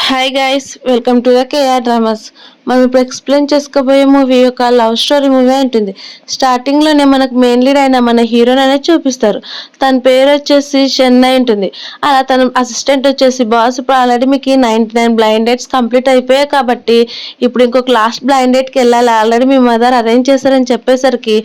Hi guys, welcome to the KR dramas. మనం ఇప్పుడు explain చేసుకోబోయే మూవీ ఒక లవ్ స్టోరీ మూవీ ఉంటుంది. స్టార్టింగ్లోనే మనకు మెయిన్ లీడ్ అయిన మన హీరోని అనేది చూపిస్తారు. తన పేరు వచ్చేసి చెన్నై ఉంటుంది. అలా తన అసిస్టెంట్ వచ్చేసి బాస్, ఇప్పుడు ఆల్రెడీ మీకు 99 బ్లైండ్ డేట్స్ కంప్లీట్ అయిపోయాయి కాబట్టి ఇప్పుడు ఇంకొక లాస్ట్ బ్లైండ్ డేట్కి వెళ్ళాలి, ఆల్రెడీ మీ మదర్ అరేంజ్ చేశారని చెప్పేసరికి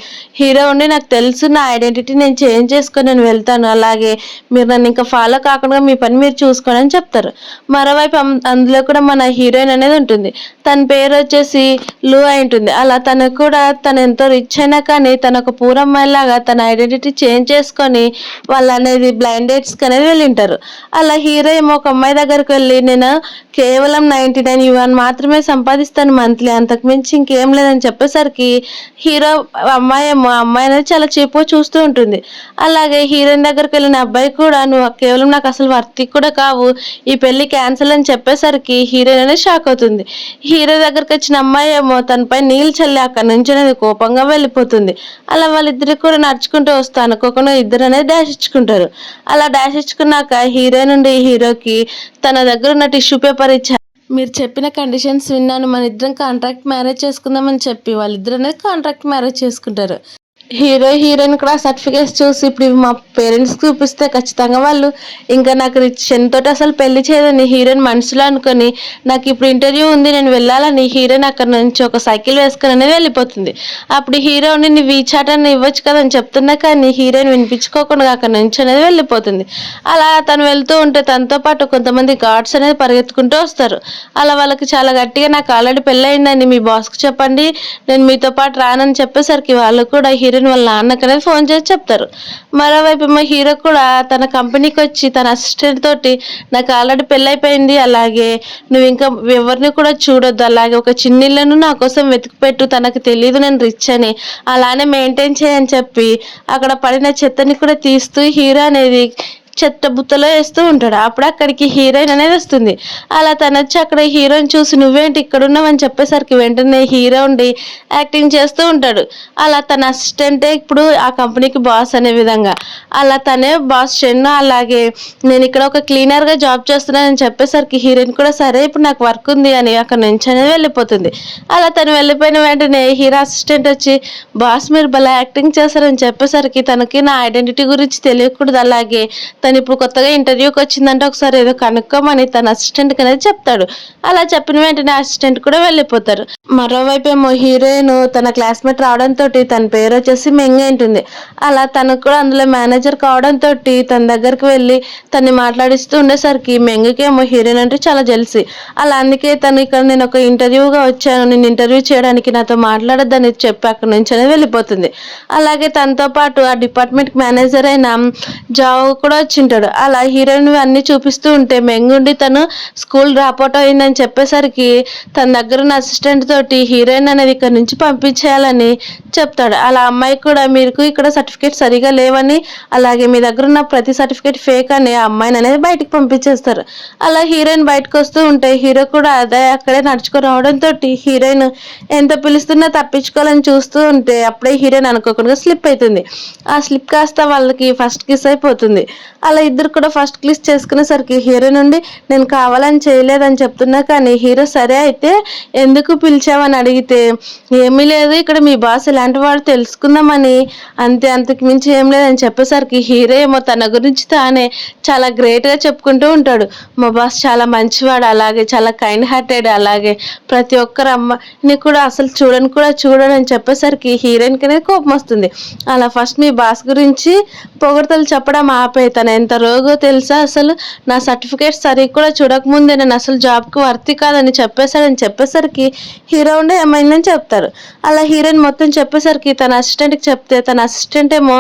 హీరో ఉండి నాకు తెలుసు, నా ఐడెంటిటీ నేను చేంజ్ చేసుకొని నేను వెళ్తాను, అలాగే మీరు నన్ను ఇంకా ఫాలో కాకుండా మీ పని మీరు చూసుకోండి అని చెప్తారు. మరోవైపు అందులో కూడా మన హీరోయిన్ అనేది ఉంటుంది. తన పేరు వచ్చేసి లూ అయి ఉంటుంది. అలా తనకు కూడా తను ఎంతో రిచ్ అయినా కానీ తన ఒక పూరమ్మాయిలాగా తన ఐడెంటిటీ చేంజ్ చేసుకొని వాళ్ళు అనేది బ్లైండ్ డేట్స్కి అనేది వెళ్ళింటారు. అలా హీరో ఏమో ఒక అమ్మాయి దగ్గరికి వెళ్ళి నేను కేవలం 99 యువన్ మాత్రమే సంపాదిస్తాను మంత్లీ, అంతకు మించి ఇంకేం లేదని చెప్పేసరికి హీరో అమ్మాయి అనేది చాలా చీప్గా చూస్తూ ఉంటుంది. అలాగే హీరోయిన్ దగ్గరికి వెళ్ళిన అబ్బాయి కూడా నువ్వు కేవలం నాకు అసలు వర్తి కూడా కావు, ఈ పెళ్లి క్యాన్సిల్ అని చెప్పేసరికి హీరోయిన్ అనేది షాక్ అవుతుంది. హీరో దగ్గరికి వచ్చిన అమ్మాయి ఏమో తనపై నీళ్ళు చల్లి అక్కడి నుంచి అనేది కోపంగా వెళ్ళిపోతుంది. అలా వాళ్ళిద్దరికి కూడా నడుచుకుంటూ వస్తా అనుకోకుండా ఇద్దరు అనేది డాష్ ఇచ్చుకుంటారు. అలా డాష్ ఇచ్చుకున్నాక హీరో నుండి హీరోకి తన దగ్గర ఉన్న టిష్యూ పేపర్ ఇచ్చి మీరు చెప్పిన కండిషన్స్ విన్నాను, మన ఇద్దరం కాంట్రాక్ట్ మ్యారేజ్ చేసుకుందామని చెప్పి వాళ్ళిద్దరు అనేది కాంట్రాక్ట్ మ్యారేజ్ చేసుకుంటారు. హీరోయిన్ కూడా సర్టిఫికేట్స్ చూసి ఇప్పుడు మా పేరెంట్స్కి చూపిస్తే ఖచ్చితంగా వాళ్ళు ఇంకా నాకు తోటి అసలు పెళ్లి చేయదని హీరోయిన్ మనసులో అనుకొని నాకు ఇప్పుడు ఇంటర్వ్యూ ఉంది నేను వెళ్ళాలని హీరోయిన్ అక్కడ నుంచి ఒక సైకిల్ వేసుకొని అనేది వెళ్ళిపోతుంది. అప్పుడు హీరోని నీ వీచాట్ అని ఇవ్వచ్చు కదని చెప్తున్నా కానీ హీరోయిన్ వినిపించుకోకుండా అక్కడ నుంచి అనేది వెళ్ళిపోతుంది. అలా తను వెళ్తూ ఉంటే తనతో పాటు కొంతమంది గార్డ్స్ అనేది పరిగెత్తుకుంటూ వస్తారు. అలా వాళ్ళకి చాలా గట్టిగా నాకు ఆల్రెడీ పెళ్ళి అయిందని మీ బాస్కి చెప్పండి, నేను మీతో పాటు రానని చెప్పేసరికి వాళ్ళు కూడా హీరోయిన్ వాళ్ళ నాన్నకి అనేది ఫోన్ చేసి చెప్తారు. మరోవైపు మా హీరో కూడా తన కంపెనీకి వచ్చి తన అసిస్టెంట్ తోటి నాకు ఆల్రెడీ పెళ్ళైపోయింది, అలాగే నువ్వు ఇంకా ఎవరిని కూడా చూడొద్దు, అలాగే ఒక చిన్నిళ్ళను నా కోసం వెతికిపెట్టు, తనకు తెలియదు నేను రిచ్ అని, అలానే మెయింటైన్ చేయని చెప్పి అక్కడ పడిన చెత్తని కూడా తీస్తూ హీరో అనేది చెత్త బుత్తలో వేస్తూ ఉంటాడు. అప్పుడు అక్కడికి హీరోయిన్ అనేది వస్తుంది. అలా తను వచ్చి అక్కడ హీరోయిన్ చూసి నువ్వేంటి ఇక్కడ ఉన్నావని చెప్పేసరికి వెంటనే హీరో ఉండి యాక్టింగ్ చేస్తూ ఉంటాడు. అలా తన అసిస్టెంటే ఇప్పుడు ఆ కంపెనీకి బాస్ అనే విధంగా, అలా తనే బాస్ చెన్న, అలాగే నేను ఇక్కడ ఒక క్లీనర్గా జాబ్ చేస్తున్నానని చెప్పేసరికి హీరోయిన్ కూడా సరే ఇప్పుడు నాకు వర్క్ ఉంది అని అక్కడ నుంచి అనేది వెళ్ళిపోతుంది. అలా తను వెళ్ళిపోయిన వెంటనే హీరో అసిస్టెంట్ వచ్చి బాస్ మీరు భలే యాక్టింగ్ చేస్తారని చెప్పేసరికి తనకి నా ఐడెంటిటీ గురించి తెలియకూడదు, అలాగే తను ఇప్పుడు కొత్తగా ఇంటర్వ్యూకి వచ్చిందంటే ఒకసారి ఏదో కనుక్కోమని తన అసిస్టెంట్కి అనేది చెప్తాడు. అలా చెప్పిన వెంటనే అసిస్టెంట్ కూడా వెళ్ళిపోతారు. మరోవైపు ఏమో హీరోయిన్ తన క్లాస్మేట్ రావడంతో తన పేరు వచ్చేసి మెంగ్ ఉంటుంది. అలా తనకు కూడా అందులో మేనేజర్ కావడంతో తన దగ్గరికి వెళ్ళి తన్ని మాట్లాడిస్తూ ఉండేసరికి మెంగ్కి ఏమో హీరోయిన్ అంటే చాలా జెల్సీ. అలా అందుకే తను ఇక్కడ నేను ఒక ఇంటర్వ్యూగా వచ్చాను, నేను ఇంటర్వ్యూ చేయడానికి నాతో మాట్లాడొద్దని చెప్పి అక్కడి నుంచి అనేది వెళ్ళిపోతుంది. అలాగే తనతో పాటు ఆ డిపార్ట్మెంట్ మేనేజర్ అయిన జావ్ కూడా వచ్చింటాడు. అలా హీరోయిన్ అన్ని చూపిస్తూ ఉంటే మెంగుండి తను స్కూల్ డ్రాప్ అవుట్ అయిందని చెప్పేసరికి తన దగ్గర ఉన్న అసిస్టెంట్ తోటి హీరోయిన్ అనేది ఇక్కడ నుంచి పంపించేయాలని చెప్తాడు. అలా అమ్మాయి కూడా మీకు ఇక్కడ సర్టిఫికేట్ సరిగా లేవని, అలాగే మీ దగ్గర ఉన్న ప్రతి సర్టిఫికేట్ ఫేక్ అని ఆ అమ్మాయిని అనేది బయటకు పంపించేస్తారు. అలా హీరోయిన్ బయటకు వస్తూ ఉంటే హీరో కూడా అదే అక్కడే నడుచుకొని రావడంతో హీరోయిన్ ఎంత పిలుస్తున్నా తప్పించుకోవాలని చూస్తూ ఉంటే అప్పుడే హీరోయిన్ అనుకోకుండా స్లిప్ అవుతుంది. ఆ స్లిప్ కాస్త వాళ్ళకి ఫస్ట్ కిస్ అయిపోతుంది. అలా ఇద్దరు కూడా ఫస్ట్ కిస్ చేసుకునేసరికి హీరో నుండి నేను కావాలని చేయలేదని చెప్తున్నా కానీ హీరో సరే అయితే ఎందుకు పిలిచామని అడిగితే ఏమీ లేదు ఇక్కడ మీ బాస్ ఇలాంటి వాడు తెలుసుకుందామని, అంతకు మించి ఏం లేదని చెప్పేసరికి హీరో ఏమో తన గురించి తానే చాలా గ్రేట్గా చెప్పుకుంటూ ఉంటాడు. మా బాస్ చాలా మంచివాడు, అలాగే చాలా కైండ్ హార్టెడ్, అలాగే ప్రతి ఒక్కరు అమ్మని కూడా అసలు చూడని చెప్పేసరికి హీరోయిన్కి అనేది కోపం వస్తుంది. అలా ఫస్ట్ మీ బాస్ గురించి పొగడతలు చెప్పడం ఆపే, తను ఎంత రోగో తెలుసా, అసలు నా సర్టిఫికేట్ సరిగ్గా కూడా చూడకముందే నేను అసలు జాబ్కి వర్తి కాదని చెప్పేసరికి హీరో ఉండే ఏమైందని చెప్తారు. అలా హీరోయిన్ మొత్తం చెప్పేసరికి తన అసిస్టెంట్కి చెప్తే తన అసిస్టెంట్ ఏమో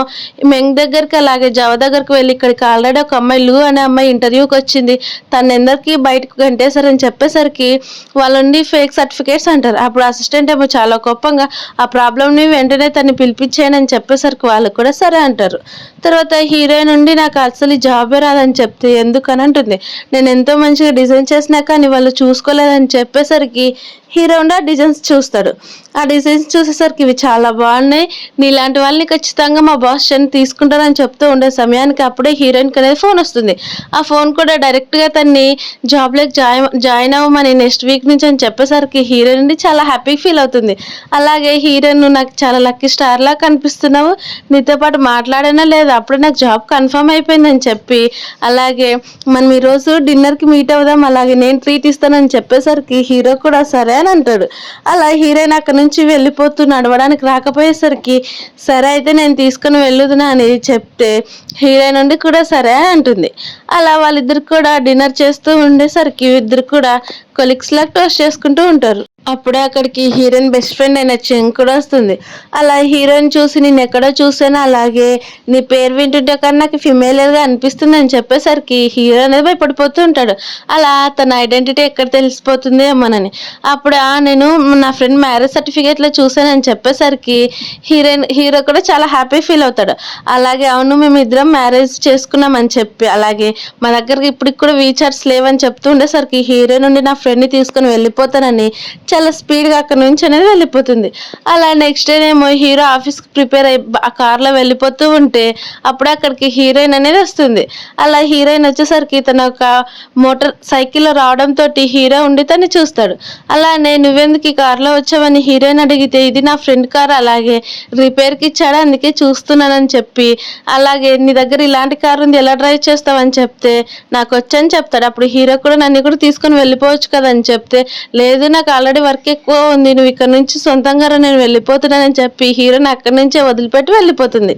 మెంగ్ దగ్గరికి అలాగే జవ దగ్గరికి వెళ్ళి ఇక్కడికి ఆల్రెడీ ఒక అమ్మాయి లూ అనే అమ్మాయి ఇంటర్వ్యూకి వచ్చింది, తను ఎందరికి బయటకు గంటేశారని చెప్పేసరికి వాళ్ళుండి ఫేక్ సర్టిఫికేట్స్ అంటారు. అప్పుడు అసిస్టెంట్ ఏమో చాలా కోపంగా ఆ ప్రాబ్లమ్ని వెంటనే తను పిలిపించానని చెప్పేసరికి వాళ్ళు కూడా సరే అంటారు. తర్వాత హీరోయిన్ నుండి నాకు అసలు జాబే రాదని చెప్తే ఎందుకని అంటుంది. నేను ఎంతో మంచిగా డిజైన్ చేసినా కానీ వాళ్ళు చూసుకోలేదని చెప్పేసరికి హీరో ఉండి ఆ డిజైన్స్ చూస్తాడు. ఆ డిజైన్స్ చూసేసరికి ఇవి చాలా బాగున్నాయి, నీలాంటి వాళ్ళని ఖచ్చితంగా మా బాస్ తీసుకుంటారని చెప్తూ ఉండే సమయానికి అప్పుడే హీరోయిన్కి అనేది ఫోన్ వస్తుంది. ఆ ఫోన్ కూడా డైరెక్ట్గా తన్ని జాబ్లోకి జాయిన్ అవ్వమని నెక్స్ట్ వీక్ నుంచి అని చెప్పేసరికి హీరోయిన్ నుండి చాలా హ్యాపీ ఫీల్ అవుతుంది. అలాగే హీరోయిన్ నాకు చాలా లక్కీ స్టార్లా కనిపిస్తున్నావు, నీతో పాటు మాట్లాడనా లేదు, అప్పుడే నాకు జాబ్ కన్ఫర్మ్ అయిపోయిందని చెప్పి అలాగే మనం ఈరోజు డిన్నర్కి మీట్ అవుదాం, అలాగే నేను ట్రీట్ ఇస్తానని చెప్పేసరికి హీరో కూడా సరే అని అంటాడు. అలా హీరోయిన్ అక్కడ నుంచి వెళ్ళిపోతూ నడవడానికి రాకపోయేసరికి సరే అయితే నేను తీసుకుని వెళ్ళుదునా అని చెప్తే హీరోయిన్ నుండి కూడా సరే అంటుంది. అలా వాళ్ళిద్దరు కూడా డిన్నర్ చేస్తూ ఉండేసరికి ఇద్దరు కూడా కొలీగ్స్ లాగా టోస్ట్ చేసుకుంటూ ఉంటారు. అప్పుడే అక్కడికి హీరోయిన్ బెస్ట్ ఫ్రెండ్ అయిన చెంగ్ కూడా వస్తుంది. అలా హీరోయిన్ చూసి నేను ఎక్కడో చూసాను, అలాగే నీ పేరు వింటుంటే కానీ నాకు ఫిమేల్గా అనిపిస్తుంది అని చెప్పేసరికి హీరో అనేది భయపడిపోతూ ఉంటాడు. అలా తన ఐడెంటిటీ ఎక్కడ తెలిసిపోతుంది ఏమోనని. అప్పుడు నేను నా ఫ్రెండ్ మ్యారేజ్ సర్టిఫికేట్లో చూసానని చెప్పేసరికి హీరో కూడా చాలా హ్యాపీ ఫీల్ అవుతాడు. అలాగే అవును మేము ఇద్దరం మ్యారేజ్ చేసుకున్నామని చెప్పి అలాగే మా దగ్గరికి ఇప్పటికి కూడా వీచార్ట్స్ లేవని చెప్తూ ఉండేసరికి హీరో నుండి నా ఫ్రెండ్ని తీసుకొని వెళ్ళిపోతానని చాలా స్పీడ్గా అక్కడ నుంచి అనేది వెళ్ళిపోతుంది. అలా నెక్స్ట్ డే ఏమో హీరో ఆఫీస్కి ప్రిపేర్ అయ్యి ఆ కార్లో వెళ్ళిపోతూ ఉంటే అప్పుడే అక్కడికి హీరోయిన్ అనేది వస్తుంది. అలా హీరోయిన్ వచ్చేసరికి తన ఒక మోటార్ సైకిల్లో రావడంతో హీరో ఉండి తను చూస్తాడు. అలానే నువ్వెందుకు ఈ కార్లో వచ్చావని హీరోయిన్ అడిగితే ఇది నా ఫ్రెండ్ కార్, అలాగే రిపేర్కి ఇచ్చాడు అందుకే చూస్తున్నానని చెప్పి అలాగే నీ దగ్గర ఇలాంటి కార్ ఉంది ఎలా డ్రైవ్ చేస్తావని చెప్తే నాకు వచ్చని చెప్తాడు. అప్పుడు హీరో కూడా నన్ను కూడా తీసుకొని వెళ్ళిపోవచ్చు కదా అని చెప్తే లేదు నాకు ఆల్రెడీ వర్క్ ఎక్కువ ఉంది, నువ్వు ఇక్కడ నుంచి సొంతంగా నేను వెళ్ళిపోతున్నానని చెప్పి హీరోయిన్ అక్కడి నుంచే వదిలిపెట్టి వెళ్ళిపోతుంది.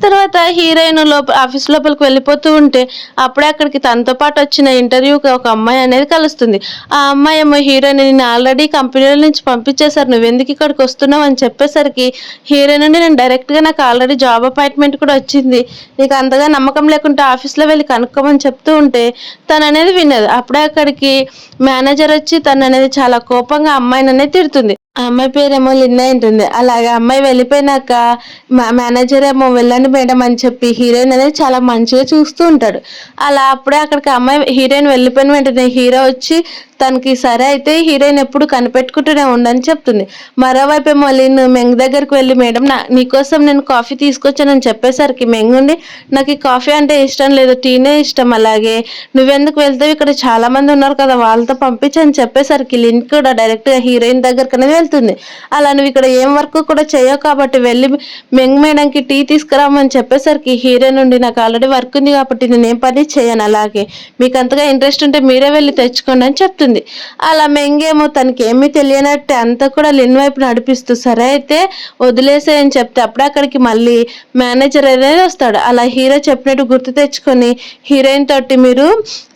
తర్వాత హీరోయిన్ ఆఫీస్ లోపలికి వెళ్ళిపోతూ ఉంటే అప్పుడే అక్కడికి తనతో పాటు వచ్చిన ఇంటర్వ్యూకి ఒక అమ్మాయి అనేది కలుస్తుంది. ఆ అమ్మాయి ఏమో హీరోయిన్ నేను ఆల్రెడీ కంపెనీల నుంచి పంపించేశారు, నువ్వెందుకు ఇక్కడికి వస్తున్నావు అని చెప్పేసరికి హీరోయిన్ నుండి నేను డైరెక్ట్గా నాకు ఆల్రెడీ జాబ్ అపాయింట్మెంట్ కూడా వచ్చింది, నీకు అంతగా నమ్మకం లేకుంటే ఆఫీస్లో వెళ్ళి కనుక్కోమని చెప్తూ ఉంటే తను అనేది వినదు. అప్పుడే అక్కడికి మేనేజర్ వచ్చి తను అనేది చాలా కోపంగా అమ్మాయిని అనేది తిడుతుంది. ఆ అమ్మాయి పేరేమో లిన్నా ఉంటుంది. అలాగే అమ్మాయి వెళ్ళిపోయినాక మేనేజర్ ఏమో వెళ్ళండి మేడం అని చెప్పి హీరోయిన్ అనేది చాలా మంచిగా చూస్తూ ఉంటాడు. అలా అప్పుడే అక్కడికి అమ్మాయి హీరోయిన్ వెళ్ళిపోయిన వెంటనే హీరో వచ్చి తనకి సరే అయితే హీరోయిన్ ఎప్పుడు కనిపెట్టుకుంటూనే ఉండని చెప్తుంది. మరోవైపు ఏమో లిన్ మెంగ్ దగ్గరికి వెళ్ళి మేడం నీకోసం నేను కాఫీ తీసుకొచ్చానని చెప్పేసరికి మెంగుండి నాకు ఈ కాఫీ అంటే ఇష్టం లేదు, టీనే ఇష్టం, అలాగే నువ్వెందుకు వెళ్తావు ఇక్కడ చాలా మంది ఉన్నారు కదా వాళ్ళతో పంపించని చెప్పేసరికి లిన్ కూడా డైరెక్ట్గా హీరోయిన్ దగ్గరికి అనేది వెళ్తుంది. అలా నువ్వు ఇక్కడ ఏం వర్క్ కూడా చేయవు కాబట్టి వెళ్ళి మెంగ్ మేడంకి టీ తీసుకురామని చెప్పేసరికి హీరోయిన్ నుండి నాకు ఆల్రెడీ వర్క్ ఉంది కాబట్టి నేనేం పని చేయను, అలాగే మీకు అంతగా ఇంట్రెస్ట్ ఉంటే మీరే వెళ్ళి తెచ్చుకోండి అని చెప్తుంది. అలా మెంగేమో తనకి ఏమీ తెలియనట్టే అంతా కూడా లిన్ వైపు నడిపిస్తూ సరే అయితే వదిలేసే అని చెప్తే అప్పుడు అక్కడికి మళ్ళీ మేనేజర్ అనేది వస్తాడు. అలా హీరో చెప్పినట్టు గుర్తు తెచ్చుకొని హీరోయిన్ తోటి మీరు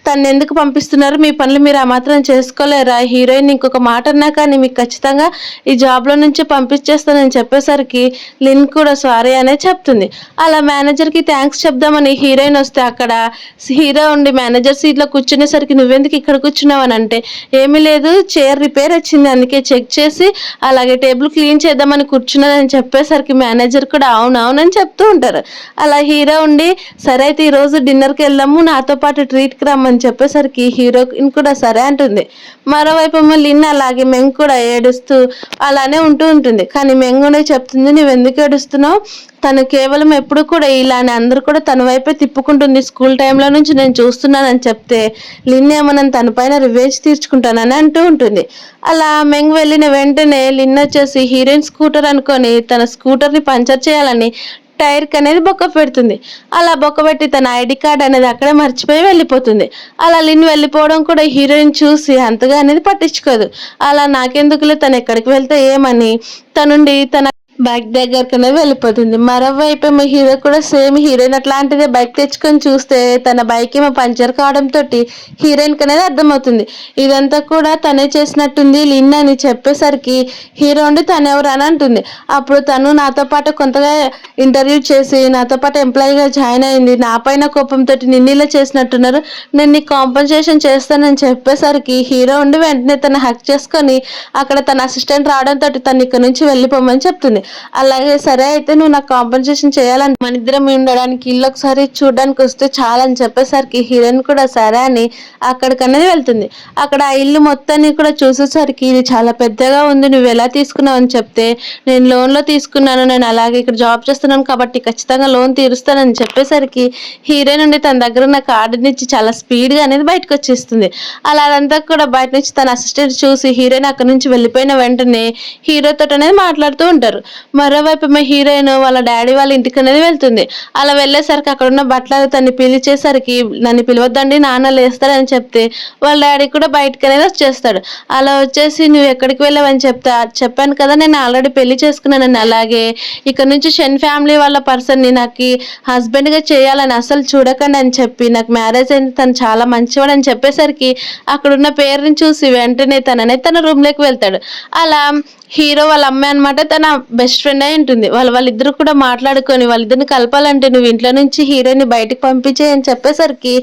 తను ఎందుకు పంపిస్తున్నారు, మీ పనులు మీరు ఆ మాత్రం చేసుకోలేరా, హీరోయిన్ ఇంకొక మాట అన్నా కానీ మీకు ఖచ్చితంగా ఈ జాబ్లో నుంచి పంపించేస్తానని చెప్పేసరికి లిన్ కూడా సారీ అనే చెప్తుంది. అలా మేనేజర్కి థ్యాంక్స్ చెప్దామని హీరోయిన్ వస్తే అక్కడ హీరో ఉండి మేనేజర్ సీట్లో కూర్చునేసరికి నువ్వెందుకు ఇక్కడ కూర్చున్నావు అని అంటే ఏమీ లేదు చైర్ రిపేర్ వచ్చింది అందుకే చెక్ చేసి అలాగే టేబుల్ క్లీన్ చేద్దామని కూర్చున్నదని చెప్పేసరికి మేనేజర్ కూడా అవునవునని చెప్తూ ఉంటారు. అలా హీరో ఉండి సరే అయితే ఈరోజు డిన్నర్కి వెళ్దాము నాతో పాటు ట్రీట్కి రమ్మని చెప్పేసరికి హీరోయిన్ కూడా సరే అంటుంది. మరోవైపు లిన్ అలాగే మెంగ్ కూడా ఏడుస్తూ అలానే ఉంటూ ఉంటుంది. కానీ మెంగునే చెప్తుంది నువ్వెందుకు ఏడుస్తున్నావు, తను కేవలం ఎప్పుడు కూడా ఇలానే అందరూ కూడా తన వైపే తిప్పుకుంటుంది, స్కూల్ టైంలో నుంచి నేను చూస్తున్నానని చెప్తే లిన్ ఏమన్నా తన పైన రివెంజ్ తీర్చుకుంటానని అంటూ ఉంటుంది. అలా మెంగ్ వెళ్ళిన వెంటనే లిన్ వచ్చేసి హీరోయిన్ స్కూటర్ అనుకొని తన స్కూటర్ని పంచర్ చేయాలని టైర్కి అనేది బొక్క పెడుతుంది. అలా బొక్క పెట్టి తన ఐడి కార్డ్ అనేది అక్కడే మర్చిపోయి వెళ్ళిపోతుంది. అలా లిన్ వెళ్ళిపోవడం కూడా హీరోయిన్ చూసి అంతగా అనేది పట్టించుకోదు. అలా నాకెందుకులే తను ఎక్కడికి వెళ్తే ఏమని తనుండి తన బైక్ దగ్గరకనే వెళ్ళిపోతుంది. మరోవైపు ఏమో హీరో కూడా సేమ్ హీరోయిన్ అట్లాంటిదే బైక్ తెచ్చుకొని చూస్తే తన బైక్ ఏమో పంచర్ కావడంతో హీరోయిన్కి అనేది అర్థమవుతుంది ఇదంతా కూడా తనే చేసినట్టుంది లిన్ అని చెప్పేసరికి హీరో ఉండి తను ఎవరు అని అంటుంది. అప్పుడు తను నాతో పాటు కొంతగా ఇంటర్వ్యూ చేసి నాతో పాటు ఎంప్లాయీగా జాయిన్ అయింది, నా పైన కోపంతో నిన్నీలా చేసినట్టున్నారు, నేను నీకు కాంపన్సేషన్ చేస్తానని చెప్పేసరికి హీరో ఉండి వెంటనే తను హక్ చేసుకొని అక్కడ తన అసిస్టెంట్ రావడంతో తను ఇక్కడ నుంచి వెళ్ళిపోమని చెప్తుంది. అలాగే సరే అయితే నువ్వు నాకు కాంపెన్సేషన్ చేయాలని మన ఇద్దరం ఉండడానికి ఇల్లు ఒకసారి చూడడానికి వస్తే చాలని చెప్పేసరికి హీరోయిన్ కూడా సరే అని అక్కడికనేది వెళ్తుంది. అక్కడ ఆ ఇల్లు మొత్తాన్ని కూడా చూసేసరికి ఇది చాలా పెద్దగా ఉంది, నువ్వు ఎలా తీసుకున్నావు అని చెప్తే నేను లోన్లో తీసుకున్నాను, నేను అలాగే ఇక్కడ జాబ్ చేస్తున్నాను కాబట్టి ఖచ్చితంగా లోన్ తీరుస్తానని చెప్పేసరికి హీరోయిన్ నుండి తన దగ్గర ఉన్న కార్డుని ఇచ్చి చాలా స్పీడ్గా అనేది బయటకు వచ్చేస్తుంది. అలా అదంతా కూడా బయట నుంచి తన అసిస్టెంట్ చూసి హీరోయిన్ అక్కడ నుంచి వెళ్ళిపోయిన వెంటనే హీరోతో అనేది మాట్లాడుతూ ఉంటారు. మరోవైపు మా హీరోయిన్ వాళ్ళ డాడీ వాళ్ళ ఇంటికి అనేది వెళ్తుంది. అలా వెళ్ళేసరికి అక్కడ ఉన్న బట్టలు తన్ని పిలిచేసరికి నన్ను పిలవద్దండి నాన్న లేస్తారని చెప్తే వాళ్ళ డాడీ కూడా బయటకు అనేది వచ్చేస్తాడు. అలా వచ్చేసి నువ్వు ఎక్కడికి వెళ్ళావని చెప్పాను కదా నేను ఆల్రెడీ పెళ్లి చేసుకున్నానని, అలాగే ఇక్కడ నుంచి షెన్ ఫ్యామిలీ వాళ్ళ పర్సన్ని నాకు హస్బెండ్గా చేయాలని అసలు చూడకండి అని చెప్పి నాకు మ్యారేజ్ అయింది, తను చాలా మంచివాడు అని చెప్పేసరికి అక్కడున్న పేరుని చూసి వెంటనే తన రూమ్లోకి వెళ్తాడు. అలా హీరో వాళ్ళ అమ్మాయి అనమాట తన బెస్ట్ ఫ్రెండ్ అయి ఉంటుంది. వాళ్ళిద్దరు కూడా మాట్లాడుకొని వాళ్ళిద్దరిని కలపాలంటే నువ్వు ఇంట్లో నుంచి హీరోయిన్ బయటకు పంపించే అని చెప్పేసరికి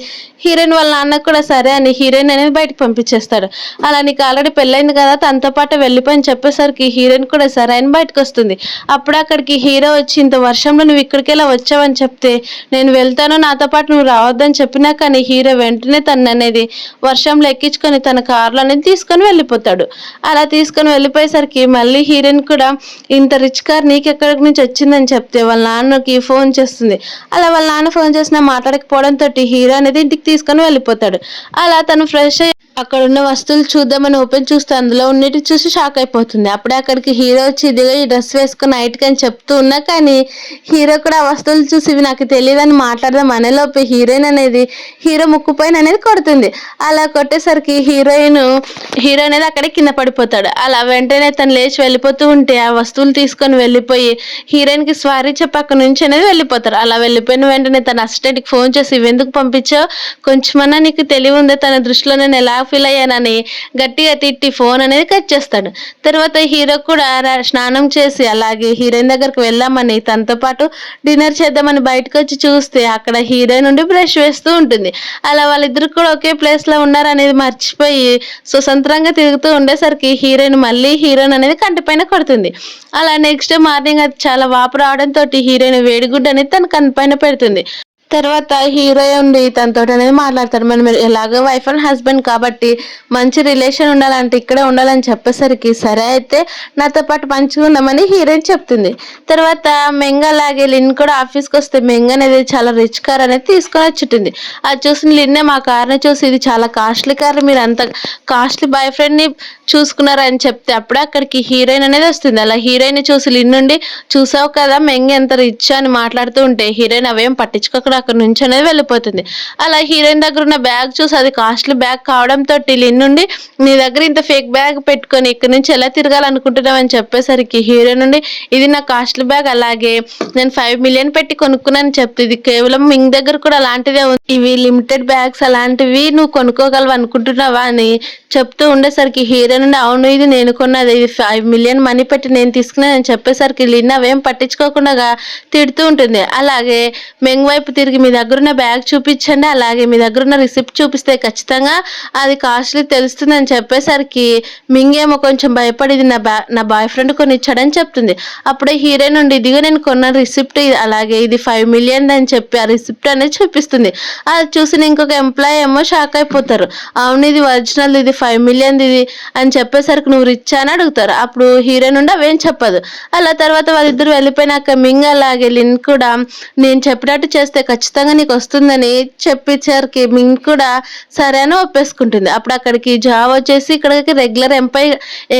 హీరోయిన్ వాళ్ళ నాన్న కూడా సరే అని హీరోయిన్ అనేది బయటకు పంపించేస్తాడు. అలా నీకు ఆల్రెడీ పెళ్ళైంది కదా తనతో పాటు వెళ్ళిపోయి చెప్పేసరికి హీరోయిన్ కూడా సరే అని బయటకు వస్తుంది. అప్పుడు అక్కడికి హీరో వచ్చి ఇంత వర్షంలో నువ్వు ఇక్కడికి ఎలా వచ్చావని చెప్తే నేను వెళ్తాను నాతో పాటు నువ్వు రావద్దని చెప్పినా కానీ హీరో వెంటనే తను అనేది వర్షంలో ఎక్కించుకొని తన కార్లో అనేది తీసుకొని వెళ్ళిపోతాడు. అలా తీసుకొని వెళ్ళిపోయేసరికి మళ్ళీ హీరోయిన్ కూడా ఇంత రిచ్ కార్ నీకెక్కడి నుంచి వచ్చిందని చెప్తే వాళ్ళ నాన్నకి ఫోన్ చేస్తుంది. అలా వాళ్ళ నాన్న ఫోన్ చేసినా మాట్లాడకపోవడంతో హీరో అనేది ఇంటికి తీసుకొని వెళ్ళిపోతాడు. అలా తను ఫ్రెష్ అయ్యి అక్కడ ఉన్న వస్తువులు చూద్దామని ఓపెన్ చూస్తే అందులో ఉన్నటి చూసి షాక్ అయిపోతుంది. అప్పుడే అక్కడికి హీరో వచ్చి ఇదిగో ఈ డ్రెస్ వేసుకుని నైట్కి అని చెప్తూ ఉన్నా కానీ హీరో కూడా ఆ వస్తువులు చూసి ఇవి నాకు తెలియదని మాట్లాడదాం అనేలోపు హీరోయిన్ అనేది హీరో ముక్కు పైన అనేది కొడుతుంది. అలా కొట్టేసరికి హీరో అనేది అక్కడే కింద పడిపోతాడు. అలా వెంటనే తను లేచి వెళ్ళిపోతూ ఉంటే ఆ వస్తువులు తీసుకొని వెళ్ళిపోయి హీరోయిన్కి సారీ చెప్పి అక్కడ నుంచి అనేది వెళ్ళిపోతారు. అలా వెళ్ళిపోయిన వెంటనే తన అసిస్టెంట్కి ఫోన్ చేసి ఇవెందుకు పంపించావు, కొంచెమన్నా నీకు తెలివి ఉంది, తన దృష్టిలో నేను ఎలా ఫీల్ అయ్యానని గట్టిగా తిట్టి ఫోన్ అనేది కట్ చేస్తాడు. తర్వాత హీరో కూడా స్నానం చేసి అలాగే హీరోయిన్ దగ్గరకు వెళ్దామని తనతో పాటు డిన్నర్ చేద్దామని బయటకు వచ్చి చూస్తే అక్కడ హీరోయిన్ నుండి బ్రష్ వేస్తూ ఉంటుంది. అలా వాళ్ళిద్దరు కూడా ఒకే ప్లేస్ లో ఉన్నారనేది మర్చిపోయి స్వతంత్రంగా తిరుగుతూ ఉండేసరికి హీరోయిన్ అనేది కంటిపైన కొడుతుంది. అలా నెక్స్ట్ డే మార్నింగ్ అది చాలా వాపు రావడంతో హీరోయిన్ వేడిగుడ్డ అనేది తన కంటిపైన పెడుతుంది. తర్వాత హీరో ఉండి తనతో అనేది మాట్లాడతారు. మనం ఎలాగో వైఫ్ అండ్ హస్బెండ్ కాబట్టి మంచి రిలేషన్ ఉండాలంటే ఇక్కడే ఉండాలని చెప్పేసరికి సరే అయితే నాతో పాటు మంచిగా ఉన్నామని హీరోయిన్ చెప్తుంది. తర్వాత మెంగ అలాగే లిన్ కూడా ఆఫీస్కి వస్తే మెంగ అనేది చాలా రిచ్ కార్ అనేది తీసుకొని వచ్చుంటుంది. అది చూసిన లిన్నే మా కార్ని చూసి ఇది చాలా కాస్ట్లీ కార్, మీరు అంత కాస్ట్లీ బాయ్ ఫ్రెండ్ని చూసుకున్నారని చెప్తే అప్పుడే అక్కడికి హీరోయిన్ అనేది వస్తుంది. అలా హీరోయిన్ చూసి లిన్ నుండి చూసావు కదా మెంగ ఎంత రిచ్ అని మాట్లాడుతూ ఉంటే హీరోయిన్ అవేం పట్టించుకోకుండా అక్కడ నుంచి అనేది వెళ్ళిపోతుంది. అలా హీరోయిన్ దగ్గర ఉన్న బ్యాగ్ చూసి అది కాస్ట్లీ బ్యాగ్ కావడంతో లిన్ నుండి నీ దగ్గర ఇంత ఫేక్ బ్యాగ్ పెట్టుకొని ఇక్కడ నుంచి ఎలా తిరగాలనుకుంటున్నావు అని చెప్పేసరికి హీరోయిన్ నుండి ఇది నా కాస్ట్లీ బ్యాగ్, అలాగే నేను 5 మిలియన్ పెట్టి కొనుక్కున్నాను చెప్తే ఇది కేవలం మింగ్ దగ్గర కూడా అలాంటిదే ఉంది, ఇవి లిమిటెడ్ బ్యాగ్స్ అలాంటివి నువ్వు కొనుక్కోగలవు అనుకుంటున్నావా అని చెప్తూ ఉండేసరికి హీరోయిన్ నుండి అవును ఇది నేను కొన్నది, ఇది 5 మిలియన్ మనీ పెట్టి నేను తీసుకున్నానని చెప్పేసరికి లిన్ అవేం పట్టించుకోకుండా తిడుతూ ఉంటుంది. అలాగే మెంగ్ వైపు తిరిగి మీ దగ్గర ఉన్న బ్యాగ్ చూపించండి, అలాగే మీ దగ్గర ఉన్న రిసిప్ట్ చూపిస్తే ఖచ్చితంగా అది కాస్ట్లీ తెలుస్తుందని చెప్పేసరికి మింగ్ ఏమో కొంచెం భయపడి ఇది నా బాయ్ ఫ్రెండ్ కొని ఇచ్చాడని చెప్తుంది. అప్పుడే హీరోయిన్ నుండి ఇదిగో నేను కొన్న రిసిప్ట్ అలాగే ఇది 5 మిలియన్ అని చెప్పి ఆ రిసిప్ట్ అనేది చూపిస్తుంది. అది చూసి ఇంకొక ఎంప్లాయీ ఏమో షాక్ అయిపోతారు. అవును ఇది ఒరిజినల్, ఇది 5 మిలియన్ ఇది అని చెప్పేసరికి నువ్వు రిచ్ అని అడుగుతారు. అప్పుడు హీరోయిన్ నుండి అవేం చెప్పదు. అలా తర్వాత వాళ్ళిద్దరు వెళ్ళిపోయినాక మింగ్ అలాగే లిన్ కూడా నేను చెప్పినట్టు చేస్తే ఖచ్చితంగా నీకు వస్తుందని చెప్పేసరికి మింగ్ కూడా సరే అని ఒప్పేసుకుంటుంది. అప్పుడు అక్కడికి జాబ్ వచ్చేసి ఇక్కడికి రెగ్యులర్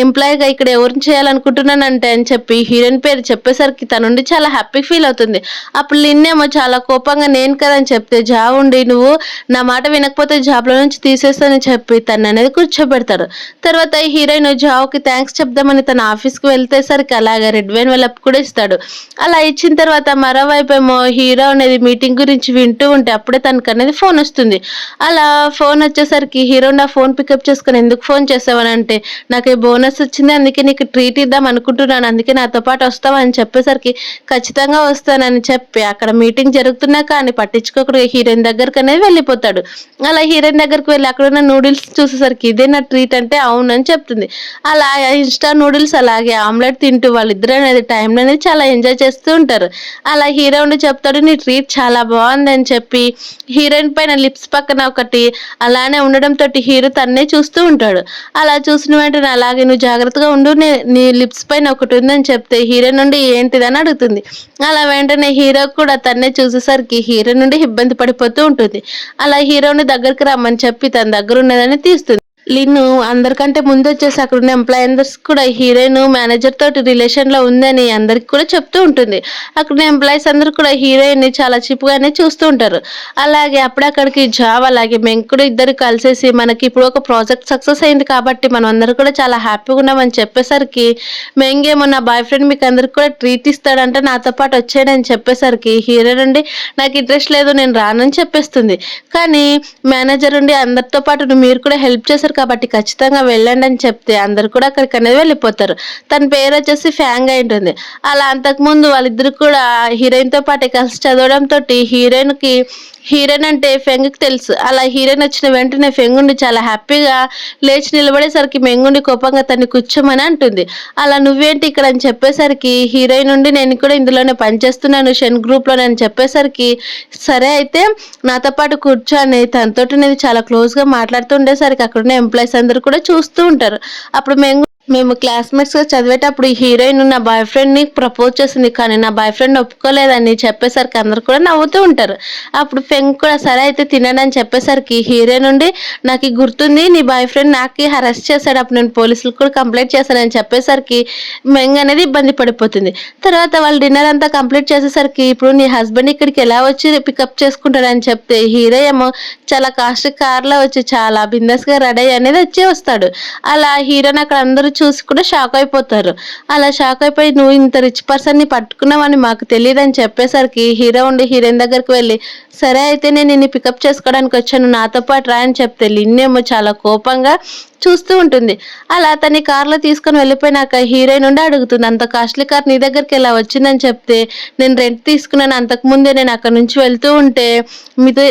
ఎంప్లాయీగా ఇక్కడ ఎవరిని చేయాలనుకుంటున్నానంటే అని చెప్పి హీరోయిన్ పేరు చెప్పేసరికి తన నుండి చాలా హ్యాపీ ఫీల్ అవుతుంది. అప్పుడు లిన్ ఏమో చాలా కోపంగా నేను కదని చెప్తే జాబ్ ఉండి నువ్వు నా మాట వినకపోతే జాబ్లో నుంచి తీసేస్తానని చెప్పి తను అనేది కూర్చోబెడతాడు. తర్వాత హీరోయిన్ జాబ్కి థ్యాంక్స్ చెప్దామని తన ఆఫీస్కి వెళ్తేసరికి అలాగే రెడ్ వైన్ వాళ్ళ కూడా ఇస్తాడు. అలా ఇచ్చిన తర్వాత మరోవైపు ఏమో హీరో అనేది మీటింగ్ గురించి గురించి వింటూ ఉంటే అప్పుడే తనకనేది ఫోన్ వస్తుంది. అలా ఫోన్ వచ్చేసరికి హీరో నా ఫోన్ పికప్ చేసుకొని ఎందుకు ఫోన్ చేసావని అంటే, నాకు ఈ బోనస్ వచ్చింది అందుకే నీకు ట్రీట్ ఇద్దాం అనుకుంటున్నాను, అందుకే నాతో పాటు వస్తావా అని చెప్పేసరికి ఖచ్చితంగా వస్తానని చెప్పి అక్కడ మీటింగ్ జరుగుతున్నా కానీ పట్టించుకోకుండా హీరోయిన్ దగ్గరకు అనేది వెళ్ళిపోతాడు. అలా హీరోయిన్ దగ్గరికి వెళ్ళి అక్కడ ఉన్న నూడిల్స్ చూసేసరికి ఇదే నా ట్రీట్ అంటే అవునని చెప్తుంది. అలా ఇన్స్టా నూడిల్స్ అలాగే ఆమ్లెట్ తింటూ వాళ్ళిద్దరూ అనేది టైం అనేది చాలా ఎంజాయ్ చేస్తూ ఉంటారు. అలా హీరో ఉండి చెప్తాడు నీ ట్రీట్ చాలా బాగుందని చెప్పి హీరోయిన్ పైన లిప్స్ పక్కన ఒకటి అలానే ఉండడంతో హీరో తన్నే చూస్తూ ఉంటాడు. అలా చూసిన వెంటనే అలాగే నువ్వు జాగ్రత్తగా ఉండు, నీ లిప్స్ పైన ఒకటి ఉందని చెప్తే హీరో నుండి ఏంటిదని అడుగుతుంది. అలా వెంటనే హీరో కూడా తన్నే చూసేసరికి హీరో నుండి ఇబ్బంది పడిపోతూ ఉంటుంది. అలా హీరోని దగ్గరికి రమ్మని చెప్పి తన దగ్గర ఉన్నదని తీస్తుంది. లిన్ను అందరికంటే ముందు వచ్చేసి అక్కడున్న ఎంప్లాయీస్ కూడా హీరోయిన్ మేనేజర్ తోటి రిలేషన్ లో ఉందని అందరికి కూడా చెప్తూ ఉంటుంది. అక్కడున్న ఎంప్లాయీస్ అందరూ కూడా హీరోయిన్ ని చాలా చీప్గానే చూస్తూ ఉంటారు. అలాగే అక్కడికి జాబ్ అలాగే మెంకుడు ఇద్దరు కలిసేసి మనకి ఇప్పుడు ఒక ప్రాజెక్ట్ సక్సెస్ అయింది కాబట్టి మనం అందరూ కూడా చాలా హ్యాపీగా ఉన్నామని చెప్పేసరికి మెంగేమో నా బాయ్ ఫ్రెండ్ మీకు అందరికి కూడా ట్రీట్ ఇస్తాడంటే నాతో పాటు వచ్చాడని చెప్పేసరికి హీరో నుండి నాకు ఇంట్రెస్ట్ లేదు నేను రానని చెప్పేస్తుంది. కానీ మేనేజర్ ఉండి అందరితో పాటు మీరు కూడా హెల్ప్ చేశారు కాబట్టి ఖచ్చితంగా వెళ్ళండి అని చెప్తే అందరు కూడా అక్కడికి అనేది వెళ్ళిపోతారు. తన పేరు వచ్చేసి ఫ్యాంగ్ అయి ఉంటుంది. అలా అంతకుముందు వాళ్ళిద్దరు కూడా హీరోయిన్ తో పాటు కలిసి చదవడంతో హీరోయిన్ అంటే ఫెంగ్కి తెలుసు. అలా హీరోయిన్ వచ్చిన వెంటనే ఫెంగుండి చాలా హ్యాపీగా లేచి నిలబడేసరికి మెంగుండి కోపంగా తన్ని కూర్చోమని అంటుంది. అలా నువ్వేంటి ఇక్కడ అని చెప్పేసరికి హీరోయిన్ నుండి నేను కూడా ఇందులోనే పనిచేస్తున్నాను షెన్ గ్రూప్ లోనే అని చెప్పేసరికి సరే అయితే నాతో పాటు కూర్చొని తనతోటి నేను చాలా క్లోజ్ గా మాట్లాడుతూ ఉండేసరికి అక్కడున్న ఎంప్లాయీస్ అందరూ కూడా చూస్తూ ఉంటారు. అప్పుడు మేము క్లాస్మేట్స్ గా చదివేటప్పుడు ఈ హీరోయిన్ నా బాయ్ ఫ్రెండ్ ని ప్రపోజ్ చేసింది కానీ నా బాయ్ ఫ్రెండ్ ఒప్పుకోలేదని చెప్పేసరికి అందరు కూడా నవ్వుతూ ఉంటారు. అప్పుడు ఫెంగ్ కూడా సరే అయితే తినని అని చెప్పేసరికి హీరోయిన్ నుండి నాకు గుర్తుంది నీ బాయ్ ఫ్రెండ్ నాకు అరెస్ట్ చేశాడు అప్పుడు నేను పోలీసులకు కూడా కంప్లైంట్ చేశానని చెప్పేసరికి మెంగ్ అనేది ఇబ్బంది పడిపోతుంది. తర్వాత వాళ్ళు డిన్నర్ అంతా కంప్లీట్ చేసేసరికి ఇప్పుడు నీ హస్బెండ్ ఇక్కడికి ఎలా వచ్చి పికప్ చేసుకుంటాడని చెప్తే హీరో ఏమో చాలా కాస్ట్ కార్ లో వచ్చి చాలా బిందాస్ గా రెడీ అనేది వస్తాడు. అలా హీరోని అక్కడ అందరూ చూసి కూడా షాక్ అయిపోతారు. అలా షాక్ అయిపోయి నువ్వు ఇంత రిచ్ పర్సన్ ని పట్టుకున్నావని మాకు తెలియదని చెప్పేసరికి హీరో ఉండి హీరోయిన్ దగ్గరికి వెళ్ళి సరే అయితే నేను నిన్ను పికప్ చేసుకోవడానికి వచ్చాను నాతో పాటు రా అని చెప్తే లిన్నేమో చాలా కోపంగా చూస్తూ ఉంటుంది. అలా తన కార్లో తీసుకొని వెళ్ళిపోయినాక హీరోయిన్ నుండి అడుగుతుంది అంత కాస్ట్లీ కార్ నీ దగ్గరికి ఎలా వచ్చిందని చెప్తే నేను రెంట్ తీసుకున్నాను, అంతకుముందే నేను అక్కడ నుంచి వెళ్తూ ఉంటే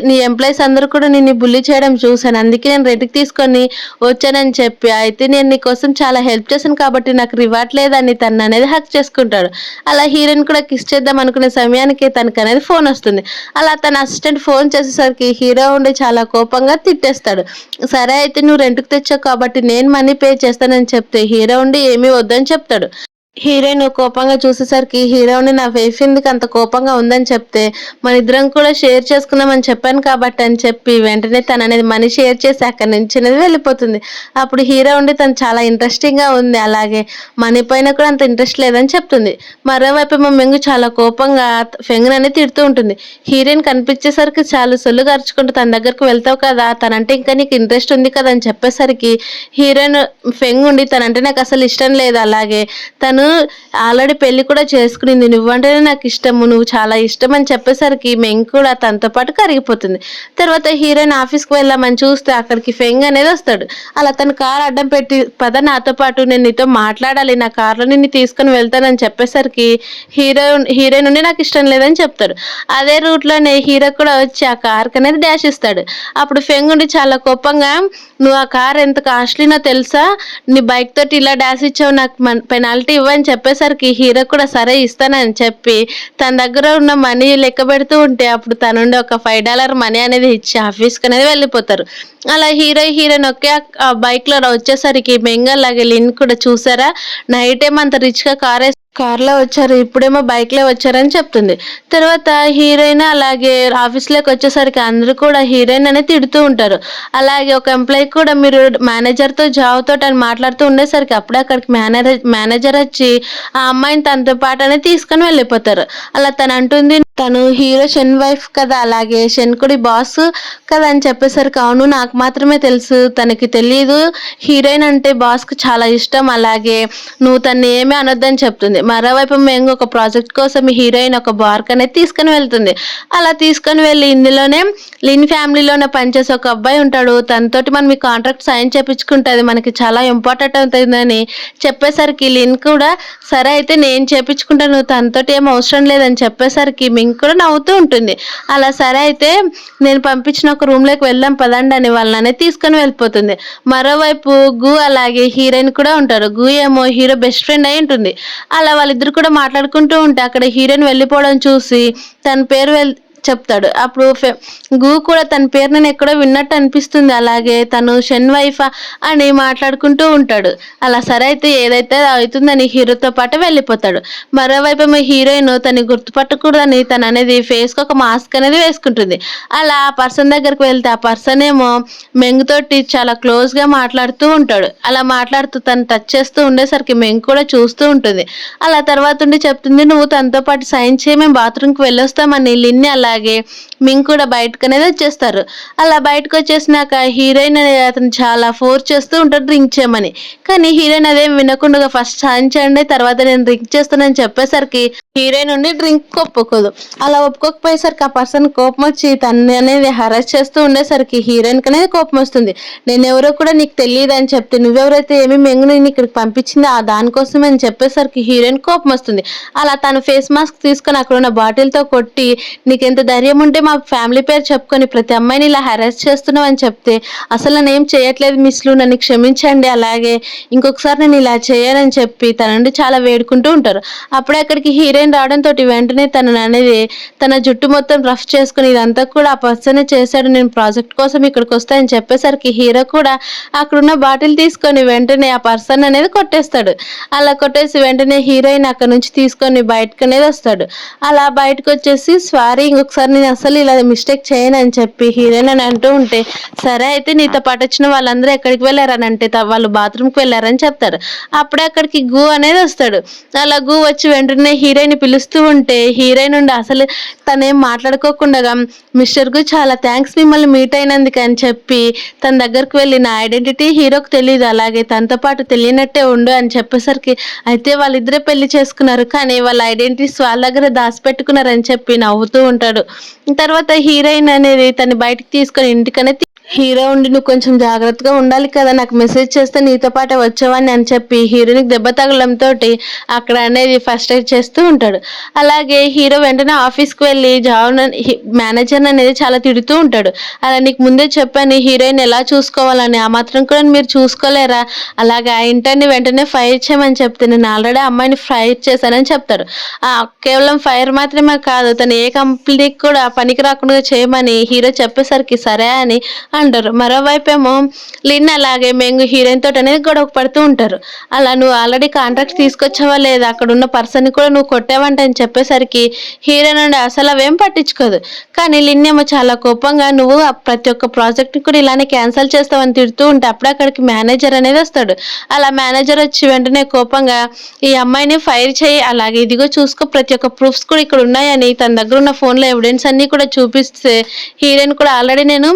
నీ ఎంప్లాయీస్ అందరూ కూడా నిన్ను బుల్లి చేయడం చూశాను, అందుకే నేను రెంట్కి తీసుకొని వచ్చానని చెప్పి అయితే నేను నీ కోసం చాలా హెల్ప్ చేశాను కాబట్టి నాకు రివార్డ్ లేదని తను అనేది హక్ చేసుకుంటాడు. అలా హీరోయిన్ కూడా కిస్ చేద్దాం అనుకునే సమయానికి తనకు అనేది ఫోన్ వస్తుంది. అలా తన అసిస్టెంట్ ఫోన్ చేసేసరికి హీరో ఉండి చాలా కోపంగా తిట్టేస్తాడు. సరే అయితే నువ్వు రెంట్కి తెచ్చావు కాబట్టి నేను మనీ పే చేస్తానని చెప్తే హీరో ఉండి ఏమీ వద్దని చెప్తాడు. హీరోయిన్ కోపంగా చూసేసరికి హీరోని నా వైఫ్ ఎందుకు అంత కోపంగా ఉందని చెప్తే మన ఇద్దరం కూడా షేర్ చేసుకున్నామని చెప్పాను కాబట్టి అని చెప్పి వెంటనే తను అనేది మనీ షేర్ చేసి అక్కడి నుంచి అనేది వెళ్ళిపోతుంది. అప్పుడు హీరో ఉండి తను చాలా ఇంట్రెస్టింగ్ గా ఉంది అలాగే మనీ పైన కూడా అంత ఇంట్రెస్ట్ లేదని చెప్తుంది. మరోవైపు మా మెంగు చాలా కోపంగా ఫెంగ్ అనేది తిడుతూ ఉంటుంది. హీరోయిన్ కనిపించేసరికి చాలా సొల్లు ఖర్చుకుంటూ తన దగ్గరకు వెళ్తావు కదా తనంటే ఇంకా నీకు ఇంట్రెస్ట్ ఉంది కదా అని చెప్పేసరికి హీరోయిన్ ఫెంగ్ ఉండి తనంటే నాకు అసలు ఇష్టం లేదు, అలాగే తను ఆల్రెడీ పెళ్లి కూడా చేసుకునింది, నువ్వంటేనే నాకు ఇష్టము, నువ్వు చాలా ఇష్టం అని చెప్పేసరికి మెంగ్ కూడా తనతో పాటు కరిగిపోతుంది. తర్వాత హీరోయిన్ ఆఫీస్కి వెళ్ళామని చూస్తే అక్కడికి ఫెంగ్ అనేది వస్తాడు. అలా తన కార్ అడ్డం పెట్టి పద నాతో పాటు నేను నీతో మాట్లాడాలి, నా కార్లో నిన్ను తీసుకుని వెళ్తానని చెప్పేసరికి హీరోయిన్ నుండి నాకు ఇష్టం లేదని చెప్తాడు. అదే రూట్లోనే హీరో కూడా వచ్చి ఆ కార్కి అనేది డాష్ ఇస్తాడు. అప్పుడు ఫెంగ్ ఉండి చాలా కోపంగా నువ్వు ఆ కార్ ఎంత కాస్ట్లీనో తెలుసా, నీ బైక్ తోటి ఇలా డాష్ ఇచ్చావు, నాకు పెనాల్టీ ఇవ్వని చెప్పేసరికి హీరో కూడా సరే ఇస్తానని చెప్పి తన దగ్గర ఉన్న మనీ లెక్క పెడుతూ ఉంటే అప్పుడు తనుండి ఒక $5 మనీ అనేది ఇచ్చి ఆఫీస్కి అనేది వెళ్ళిపోతారు. అలా హీరోయిన్ ఒకే బైక్ లో వచ్చేసరికి బెంగాల్ లిన్ కూడా చూసారా నైట్ ఏమో అంత రిచ్ గా కార్లో వచ్చారు, ఇప్పుడేమో బైక్ లో వచ్చారని చెప్తుంది. తర్వాత హీరోయిన్ అలాగే ఆఫీస్ లోకి వచ్చేసరికి అందరూ కూడా హీరోయిన్ అనేది తిడుతూ ఉంటారు. అలాగే ఒక ఎంప్లాయీ కూడా మీరు మేనేజర్ తో జాబ్ తోటి అని మాట్లాడుతూ ఉండేసరికి అప్పుడే అక్కడికి మేనేజర్ వచ్చి ఆ అమ్మాయిని తనతో పాటు అనేది తీసుకొని వెళ్ళిపోతారు. అలా తను అంటుంది తను హీరో షెన్ వైఫ్ కదా, అలాగే షెన్కుడి బాస్ కదా అని చెప్పేసరికి అవును నాకు మాత్రమే తెలుసు, తనకి తెలియదు హీరోయిన్ అంటే బాస్ కు చాలా ఇష్టం, అలాగే నువ్వు తన్ని ఏమీ అనొద్దని చెప్తుంది. మరోవైపు మెంగు ఒక ప్రాజెక్ట్ కోసం హీరోయిన్ ఒక బార్క్ అనేది తీసుకుని వెళ్తుంది. అలా తీసుకొని వెళ్ళి ఇందులోనే లిన్ ఫ్యామిలీలోనే పనిచేసే ఒక అబ్బాయి ఉంటాడు. తనతోటి మనం ఈ కాంట్రాక్ట్ సైన్ చేపించుకుంటే అది మనకి చాలా ఇంపార్టెంట్ అవుతుందని చెప్పేసరికి లిన్ కూడా సరే అయితే నేను చేపించుకుంటాను, నువ్వు తనతోటి ఏం అవసరం లేదని చెప్పేసరికి మింగ్ కూడా నవ్వుతూ ఉంటుంది. అలా సరే అయితే నేను పంపించిన ఒక రూమ్లోకి వెళ్దాం పదండి అని వాళ్ళని తీసుకొని వెళ్ళిపోతుంది. మరోవైపు గు అలాగే హీరోయిన్ కూడా ఉంటారు. గు ఏమో హీరో బెస్ట్ ఫ్రెండ్ అయి ఉంటుంది. అలా వాళ్ళిద్దరు కూడా మాట్లాడుకుంటూ ఉంటే అక్కడ హీరోయిన్ వెళ్ళిపోవడం చూసి తన పేరు చెప్తాడు. అప్పుడు గు కూడా తన పేరు నేను ఎక్కడో విన్నట్టు అనిపిస్తుంది, అలాగే తను షెన్ వైఫా అని మాట్లాడుకుంటూ ఉంటాడు. అలా సరే అయితే ఏదైతే అవుతుందని హీరోతో పాటు వెళ్ళిపోతాడు. మరోవైపు మీ హీరోయిన్ తను గుర్తుపట్టకూడదని తను అనేది ఫేస్కి ఒక మాస్క్ అనేది వేసుకుంటుంది. అలా ఆ పర్సన్ దగ్గరికి వెళ్తే ఆ పర్సన్ ఏమో మెంగ్ తోటి చాలా క్లోజ్గా మాట్లాడుతూ ఉంటాడు. అలా మాట్లాడుతూ తను టచ్ చేస్తూ ఉండేసరికి మెంగ్ కూడా చూస్తూ ఉంటుంది. అలా తర్వాత ఉండి చెప్తుంది, నువ్వు తనతో పాటు సైన్ చేయి, మేము బాత్రూమ్కి వెళ్ళొస్తామని. లిన్ని అలాగే మింగ్ కూడా బయటకు అనేది వచ్చేస్తారు. అలా బయటకు వచ్చేసినాక హీరోయిన్ అనేది అతను చాలా ఫోర్స్ చేస్తూ ఉంటాడు డ్రింక్ చేయమని. కానీ హీరోయిన్ అదేం వినకుండా ఫస్ట్ సైన్ చేయండి తర్వాత నేను డ్రింక్ చేస్తానని చెప్పేసరికి హీరోయిన్ నుండి డ్రింక్ ఒప్పుకోదు. అలా ఒప్పుకోకపోయేసరికి ఆ పర్సన్ కోపం వచ్చి తన్ని అనేది హరాస్ చేస్తూ ఉండేసరికి హీరోయిన్ అనేది కోపం వస్తుంది. నేను ఎవరో కూడా నీకు తెలియదు అని చెప్తే నువ్వెవరైతే ఏమి మెంగు నేను ఇక్కడికి పంపించింది ఆ దానికోసమే అని చెప్పేసరికి హీరోయిన్ కోపం వస్తుంది. అలా తను ఫేస్ మాస్క్ తీసుకొని అక్కడ ఉన్న బాటిల్తో కొట్టి నీకు ఎంత ధైర్యం ఉంటే మా ఫ్యామిలీ పేరు చెప్పుకొని ప్రతి అమ్మాయిని ఇలా హెరాస్ చేస్తున్నావు అని చెప్తే అసలు నేను ఏం చేయట్లేదు మిస్లు, నన్ను క్షమించండి, అలాగే ఇంకొకసారి నేను ఇలా చేయనని చెప్పి తన నుండి చాలా వేడుకుంటూ ఉంటారు. అప్పుడే అక్కడికి హీరోయిన్ రావడంతో వెంటనే తనని అనేది తన జుట్టు మొత్తం రఫ్ చేసుకుని ఇదంతా కూడా ఆ పర్సన్ చేశాడు, నేను ప్రాజెక్ట్ కోసం ఇక్కడికి వస్తాయని చెప్పేసరికి హీరో కూడా అక్కడున్న బాటిల్ తీసుకొని వెంటనే ఆ పర్సన్ అనేది కొట్టేస్తాడు. అలా కొట్టేసి వెంటనే హీరోయిన్ అక్కడ నుంచి తీసుకొని బయటకు అనేది వస్తాడు. అలా బయటకు వచ్చేసి సారీ ఇంకొకసారి నేను అసలు ఇలా మిస్టేక్ చేయను అని చెప్పి హీరోయిన్ అని అంటూ ఉంటే సరే అయితే నీతో పాటు వచ్చిన వాళ్ళందరూ ఎక్కడికి వెళ్ళారని అంటే వాళ్ళు బాత్రూమ్కి వెళ్ళారని చెప్తారు. అప్పుడే అక్కడికి గు అనేది వస్తాడు. అలా గు వచ్చి వెంటనే హీరోయిన్ పిలుస్తూ ఉంటే హీరోయిన్ ఉండి అసలు తనేం మాట్లాడుకోకుండా మిస్టర్ గు చాలా థ్యాంక్స్ మిమ్మల్ని మీట్ అయినందుకు అని చెప్పి తన దగ్గరకు వెళ్ళి నా ఐడెంటిటీ హీరోకి తెలియదు, అలాగే తనతో పాటు తెలియనట్టే ఉండు అని చెప్పేసరికి అయితే వాళ్ళిద్దరే పెళ్లి చేసుకున్నారు కానీ వాళ్ళ ఐడెంటిటీస్ వాళ్ళ దగ్గర దాచిపెట్టుకున్నారని చెప్పి నవ్వుతూ ఉంటాడు. తర్వాత హీరోయిన్ అనేది తను బయటకు తీసుకొని ఇంటికనే హీరో ఉండి నువ్వు కొంచెం జాగ్రత్తగా ఉండాలి కదా, నాకు మెసేజ్ చేస్తే నీతో పాటే వచ్చేవాడిని అని చెప్పి హీరోయిన్కి దెబ్బ తగలంతో అక్కడ అనేది ఫస్ట్ ఎయిడ్ చేస్తూ ఉంటాడు. అలాగే హీరో వెంటనే ఆఫీస్కి వెళ్ళి మేనేజర్ అనేది చాలా తిడుతూ ఉంటాడు. అలా నీకు ముందే చెప్పాను హీరోయిన్ ఎలా చూసుకోవాలని, ఆ మాత్రం కూడా మీరు చూసుకోలేరా, అలాగే ఆ ఇంటర్ని వెంటనే ఫైర్ చేయమని చెప్తే నేను ఆల్రెడీ అమ్మాయిని ఫైర్ చేశానని చెప్తాడు. కేవలం ఫైర్ మాత్రమే కాదు తను ఏ కంపెనీకి కూడా పనికి రాకుండా చేయమని హీరో చెప్పేసరికి సరే అని అంటారు. మరోవైపు ఏమో లిన్ అలాగే మెంగు హీరోయిన్ తోటి అనేది గొడవ పడుతూ ఉంటారు. అలా నువ్వు ఆల్రెడీ కాంట్రాక్ట్ తీసుకొచ్చావా లేదా, అక్కడ ఉన్న పర్సన్ కూడా నువ్వు కొట్టావంట అని చెప్పేసరికి హీరోయిన్ నుండి అసలు అవేం పట్టించుకోదు. కానీ లిన్ ఏమో చాలా కోపంగా నువ్వు ప్రతి ఒక్క ప్రాజెక్ట్ కూడా ఇలానే క్యాన్సిల్ చేస్తావని తిడుతూ ఉంటే అప్పుడు అక్కడికి మేనేజర్ అనేది వస్తాడు. అలా మేనేజర్ వచ్చి వెంటనే కోపంగా ఈ అమ్మాయిని ఫైర్ చేయి, అలాగే ఇదిగో చూసుకో ప్రతి ఒక్క ప్రూఫ్స్ కూడా ఇక్కడ ఉన్నాయని తన దగ్గర ఉన్న ఫోన్లో ఎవిడెన్స్ అన్ని కూడా చూపిస్తే హీరోయిన్ కూడా ఆల్రెడీ నేను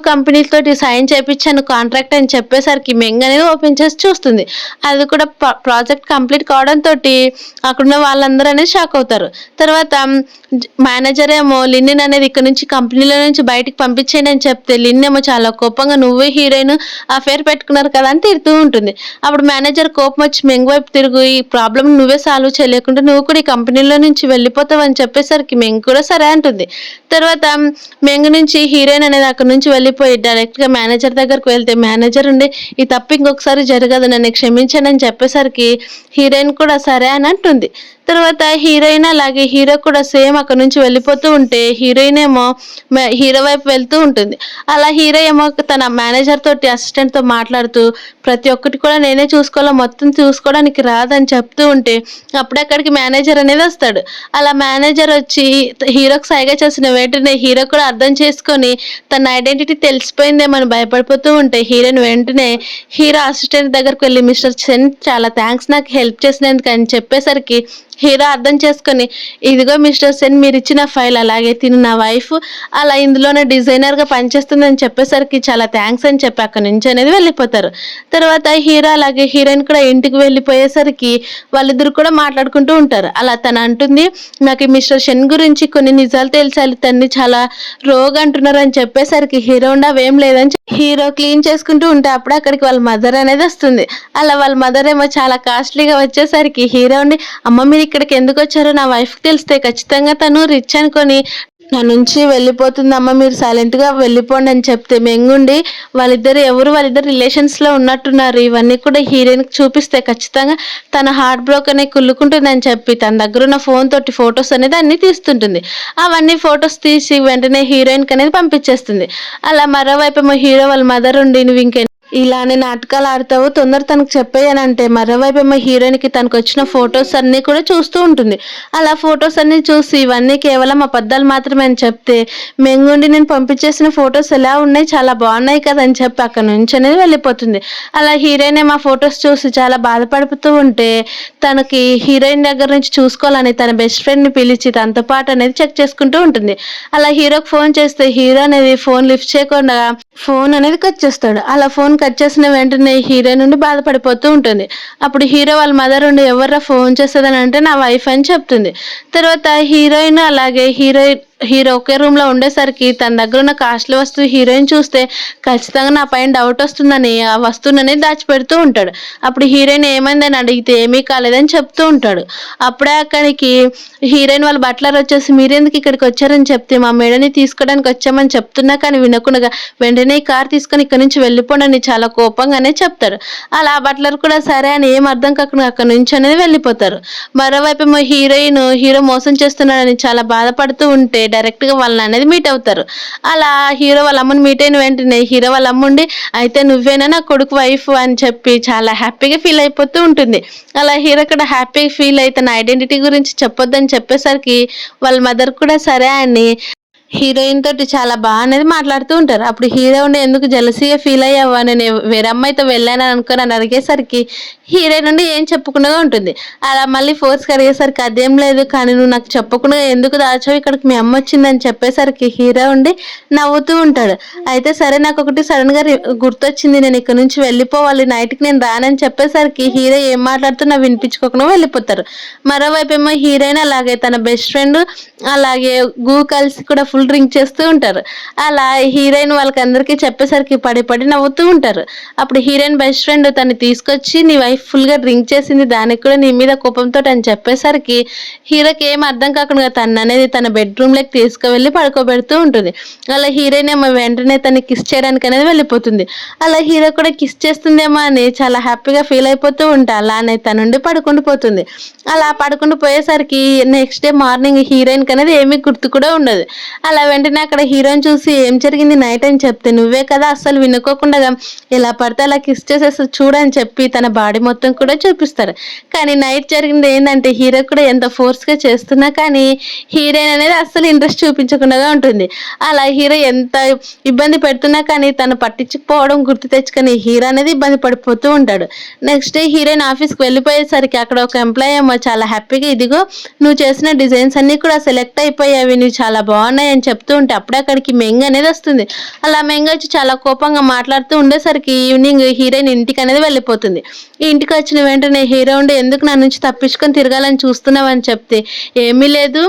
కంపెనీ తోటి సైన్ చేయించాను కాంట్రాక్ట్ అని చెప్పేసరికి మెంగ్ అనేది ఓపెన్ చేసి చూస్తుంది. అది కూడా ప్రాజెక్ట్ కంప్లీట్ కావడంతో అక్కడున్న వాళ్ళందరూ అనేది షాక్ అవుతారు. తర్వాత మేనేజర్ ఏమో లిన్ అనేది ఇక్కడ నుంచి కంపెనీలో నుంచి బయటికి పంపించేయండి అని చెప్తే లిన్ ఏమో చాలా కోపంగా నువ్వే హీరోయిన్ అఫేర్ పెట్టుకున్నారు కదా అని తిడుతూ ఉంటుంది. అప్పుడు మేనేజర్ కోపం వచ్చి మెంగ్ వైపు తిరుగు, ఈ ప్రాబ్లమ్ నువ్వే సాల్వ్ చేయలేకుండా నువ్వు కూడా ఈ కంపెనీలో నుంచి వెళ్ళిపోతావు అని చెప్పేసరికి మెంగ్ కూడా సరే అంటుంది. తర్వాత మెంగ్ నుంచి హీరోయిన్ అనేది అక్కడ నుంచి వెళ్ళిపోయి డైరెక్ట్గా మేనేజర్ దగ్గరకు వెళ్తే మేనేజర్ ఉండి ఈ తప్పు ఇంకొకసారి జరగదు నన్ను క్షమించండి అని చెప్పేసరికి హీరోయిన్ కూడా సరే అని అంటుంది. తర్వాత హీరోయిన్ అలాగే హీరో కూడా సేమ్ అక్కడ నుంచి వెళ్ళిపోతూ ఉంటే హీరోయిన్ ఏమో హీరో వైపు వెళ్తూ ఉంటుంది. అలా హీరో ఏమో తన మేనేజర్ తోటి అసిస్టెంట్తో మాట్లాడుతూ ప్రతి ఒక్కటి కూడా నేనే చూసుకోవాలా, మొత్తం చూసుకోవడానికి రాదని చెప్తూ ఉంటే అప్పుడే అక్కడికి మేనేజర్ అనేది వస్తాడు. అలా మేనేజర్ వచ్చి హీరోకి సైగా చేసిన వెంటనే హీరో కూడా అర్థం చేసుకొని తన ఐడెంటిటీ తెలిసిపోయిందేమని భయపడిపోతూ ఉంటే హీరోయిన్ వెంటనే హీరో అసిస్టెంట్ దగ్గరకు వెళ్ళి మిస్టర్ సెన్ చాలా థ్యాంక్స్ నాకు హెల్ప్ చేసినందుకు అని చెప్పేసరికి హీరో అర్థం చేసుకొని, ఇదిగో మిస్టర్ సెన్ మీరిచ్చిన ఫైల్, అలాగే తిను నా వైఫ్, అలా ఇందులోనే డిజైనర్‌గా పనిచేస్తుందని చెప్పేసరికి చాలా థాంక్స్ అని చెప్పి అక్కడి నుంచి అనేది వెళ్ళిపోతారు. తర్వాత హీరో అలాగే హీరోయిన్ కూడా ఇంటికి వెళ్ళిపోయేసరికి వాళ్ళిద్దరూ కూడా మాట్లాడుకుంటూ ఉంటారు. అలా తను అంటుంది, నాకు ఈ మిస్టర్ షెన్ గురించి కొన్ని నిజాలు తెలిసాయి. తన్ని చాలా రోగ్ అంటున్నారు అని చెప్పేసరికి హీరో ఉండి అవేం లేదని హీరో క్లీన్ చేసుకుంటూ ఉంటే అప్పుడే అక్కడికి వాళ్ళ మదర్ అనేది వస్తుంది. అలా వాళ్ళ మదర్ ఏమో చాలా కాస్ట్‌లీగా వచ్చేసరికి హీరో ఉండి, అమ్మ మీరు ఇక్కడికి ఎందుకు వచ్చారో నా వైఫ్‌కి తెలిస్తే ఖచ్చితంగా తను రిచ్ అనుకోని నా నుంచి వెళ్ళిపోతుందమ్మ, మీరు సైలెంట్‌గా వెళ్ళిపోండి అని చెప్తే మెంగుండి వాళ్ళిద్దరు రిలేషన్స్‌లో ఉన్నట్టున్నారు. ఇవన్నీ కూడా హీరోయిన్‌కి చూపిస్తే ఖచ్చితంగా తన హార్ట్ బ్రోక్ కుళ్ళుకుంటుందని చెప్పి తన దగ్గరున్న ఫోన్ తోటి ఫోటోస్ అనేది అన్నీ తీస్తుంటుంది. అవన్నీ ఫోటోస్ తీసి వెంటనే హీరోయిన్‌కి అనేది పంపించేస్తుంది. అలా మరోవైపేమో హీరో వాళ్ళ మదర్ ఉండి, నువ్వు ఇలానే నాటకాలు ఆడతావు, తొందర తనకు చెప్పేయనంటే మరోవైపేమో హీరోయిన్‌కి తనకొచ్చిన ఫోటోస్ అన్నీ కూడా చూస్తూ ఉంటుంది. అలా ఫోటోస్ అన్నీ చూసి ఇవన్నీ కేవలం అబద్ధాలు మాత్రమే అని చెప్తే, మెంగుండి నేను పంపించేసిన ఫోటోస్ ఎలా ఉన్నాయి, చాలా బాగున్నాయి కదా అని చెప్పి అక్కడి నుంచి అనేది వెళ్ళిపోతుంది. అలా హీరోయిన్ ఏమో ఆ ఫోటోస్ చూసి చాలా బాధపడుతూ ఉంటే, తనకి హీరోయిన్ దగ్గర నుంచి చూసుకోవాలని తన బెస్ట్ ఫ్రెండ్‌ని పిలిచి తనతో పాటు అనేది చెక్ చేసుకుంటూ ఉంటుంది. అలా హీరోకి ఫోన్ చేస్తే హీరో అనేది ఫోన్ లిఫ్ట్ చేయకుండా ఫోన్ అనేది కట్ చేస్తాడు. అలా ఫోన్ కట్ చేసిన వెంటనే హీరోయిన్ నుండి బాధపడిపోతూ ఉంటుంది. అప్పుడు హీరో వాళ్ళ మదర్ ఉండి, ఎవర్రా ఫోన్ చేసేదని అంటే నా వైఫ్ అని చెప్తుంది. తర్వాత హీరోయిన్ అలాగే హీరో ఒకే రూమ్‌లో ఉండేసరికి తన దగ్గర ఉన్న కాస్ట్‌లీ వస్తువు హీరోయిన్ చూస్తే ఖచ్చితంగా నా పైన డౌట్ వస్తుందని ఆ వస్తువుననేది దాచిపెడుతూ ఉంటాడు. అప్పుడు హీరోయిన్ ఏమైందని అడిగితే ఏమీ కాలేదని చెప్తూ ఉంటాడు. అప్పుడే అక్కడికి హీరోయిన్ వాళ్ళ బట్లర్ వచ్చేసి, మీరెందుకు ఇక్కడికి వచ్చారని చెప్తే, మా మేడని తీసుకోవడానికి వచ్చామని చెప్తున్నా కానీ వినకుండా వెంటనే ఈ కార్ తీసుకొని ఇక్కడి నుంచి వెళ్ళిపోండని చాలా కోపంగానే చెప్తాడు. అలా బట్లర్ కూడా సరే అని ఏం అర్థం కాకుండా అక్కడి నుంచి అనేది వెళ్ళిపోతారు. మరోవైపేమో హీరో మోసం చేస్తున్నాడని చాలా బాధపడుతూ ఉంటే డైరెక్ట్‌గా వాళ్ళని అనేది మీట్ అవుతారు. అలా హీరో వాళ్ళ అమ్మని మీట్ అయిన వెంటనే హీరో వాళ్ళ అమ్ముండి, అయితే నువ్వేనా నా కొడుకు వైఫ్ అని చెప్పి చాలా హ్యాపీగా ఫీల్ అయిపోతూ ఉంటుంది. అలా హీరో కూడా హ్యాపీగా ఫీల్ అయి తన ఐడెంటిటీ గురించి చెప్పొద్దని చెప్పేసరికి వాళ్ళ మదర్ కూడా సరే అని హీరోయిన్ తోటి చాలా అనేది మాట్లాడుతూ ఉంటారు. అప్పుడు హీరో ఉండి, ఎందుకు జెలసీగా ఫీల్ అయ్యావా, నేను వేరే అమ్మాయితో వెళ్ళానని అనుకోని అని అడిగేసరికి హీరోయిన్ నుండి ఏం చెప్పకుండా ఉంటుంది. అలా మళ్ళీ ఫోర్స్‌గా అడిగేసరికి అదేం లేదు, కానీ నువ్వు నాకు చెప్పకుండా ఎందుకు దాచావు, ఇక్కడికి మీ అమ్మ వచ్చిందని చెప్పేసరికి హీరో ఉండి నవ్వుతూ ఉంటాడు. అయితే సరే నాకొకటి సడన్‌గా గుర్తొచ్చింది, నేను ఇక్కడి నుంచి వెళ్ళిపోవాలి, నైట్‌కి నేను రానని చెప్పేసరికి హీరో ఏం మాట్లాడుతున్నా వినిపించుకోకుండా వెళ్ళిపోతారు. మరోవైపేమో హీరోయిన్ అలాగే తన బెస్ట్ ఫ్రెండ్ అలాగే కలిసి కూడా ఫుల్ డ్రింక్ చేస్తూ ఉంటారు. అలా హీరోయిన్ వాళ్ళకందరికీ చెప్పేసరికి పడి పడి నవ్వుతూ ఉంటారు. అప్పుడు హీరోయిన్ బెస్ట్ ఫ్రెండ్ తన్ని తీసుకొచ్చి, నీ వైఫ్ ఫుల్‌గా డ్రింక్ చేసింది, దానికి కూడా నీ మీద కోపంతోటి అని చెప్పేసరికి హీరోకి ఏం అర్థం కాకుండా తననేది తన బెడ్‌రూమ్‌లోకి తీసుకువెళ్ళి పడుకోబెడుతూ ఉంటుంది. అలా హీరోయిన్ ఏమో వెంటనే తనని కిస్ చేయడానికి అనేది వెళ్ళిపోతుంది. అలా హీరో కూడా కిస్ చేస్తుందేమో అని చాలా హ్యాపీగా ఫీల్ అయిపోతూ ఉంటే అలానే తన నుండి పడుకుండి పోతుంది. అలా పడుకుంటూ పోయేసరికి నెక్స్ట్ డే మార్నింగ్ హీరోయిన్‌కి అనేది ఏమీ గుర్తు కూడా ఉండదు. అలా వెంటనే అక్కడ హీరోని చూసి ఏం జరిగింది నైట్ అని చెప్తే, నువ్వే కదా అస్సలు వినుకోకుండా ఎలా పడితే అలా కిస్ చేసేస్తావు చూడు అని చెప్పి తన బాడీ మొత్తం కూడా చూపిస్తారు. కానీ నైట్ జరిగింది ఏందంటే హీరో కూడా ఎంత ఫోర్స్‌గా చేస్తున్నా కానీ హీరోయిన్ అనేది అస్సలు ఇంట్రెస్ట్ చూపించకుండా ఉంటుంది. అలా హీరో ఎంత ఇబ్బంది పెడుతున్నా కానీ తను పట్టించుకోకపోవడం గుర్తు తెచ్చుకొని హీరో అనేది ఇబ్బంది పడిపోతూ ఉంటాడు. నెక్స్ట్ డే హీరోయిన్ ఆఫీస్‌కి వెళ్ళిపోయేసరికి అక్కడ ఒక ఎంప్లాయీ ఏమో చాలా హ్యాపీగా, ఇదిగో నువ్వు చేసిన డిజైన్స్ అన్నీ కూడా సెలెక్ట్ అయిపోయాయి, నువ్వు చాలా బాగున్నాయి అని చెప్తూ ఉంటే అప్పుడే అక్కడికి మెంగ్ అనేది వస్తుంది. అలా మెంగ్ వచ్చి చాలా కోపంగా మాట్లాడుతూ ఉండేసరికి ఈవినింగ్ హీరోయిన్ ఇంటికి అనేది వెళ్ళిపోతుంది. ఈ ఇంటికి వచ్చిన వెంటనే హీరో ఉండి, ఎందుకు నా నుంచి తప్పించుకొని తిరగాలని చూస్తున్నావు అని చెప్తే, ఏమీ లేదు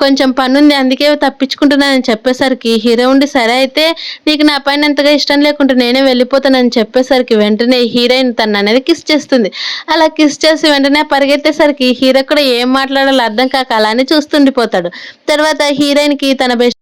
కొంచెం పనుంది అందుకే తప్పించుకుంటున్నానని చెప్పేసరికి హీరో ఉండి, సరే అయితే నీకు నా పైన ఎంతగా ఇష్టం లేకుంటే నేనే వెళ్ళిపోతానని చెప్పేసరికి వెంటనే హీరోయిన్ తను అనేది కిస్ చేస్తుంది. అలా కిస్ చేసి వెంటనే పరిగెత్తేసరికి హీరో కూడా ఏం మాట్లాడాలో అర్థం కాక అలానే చూస్తుండిపోతాడు. తర్వాత హీరోయిన్‌కి తన బెస్ట్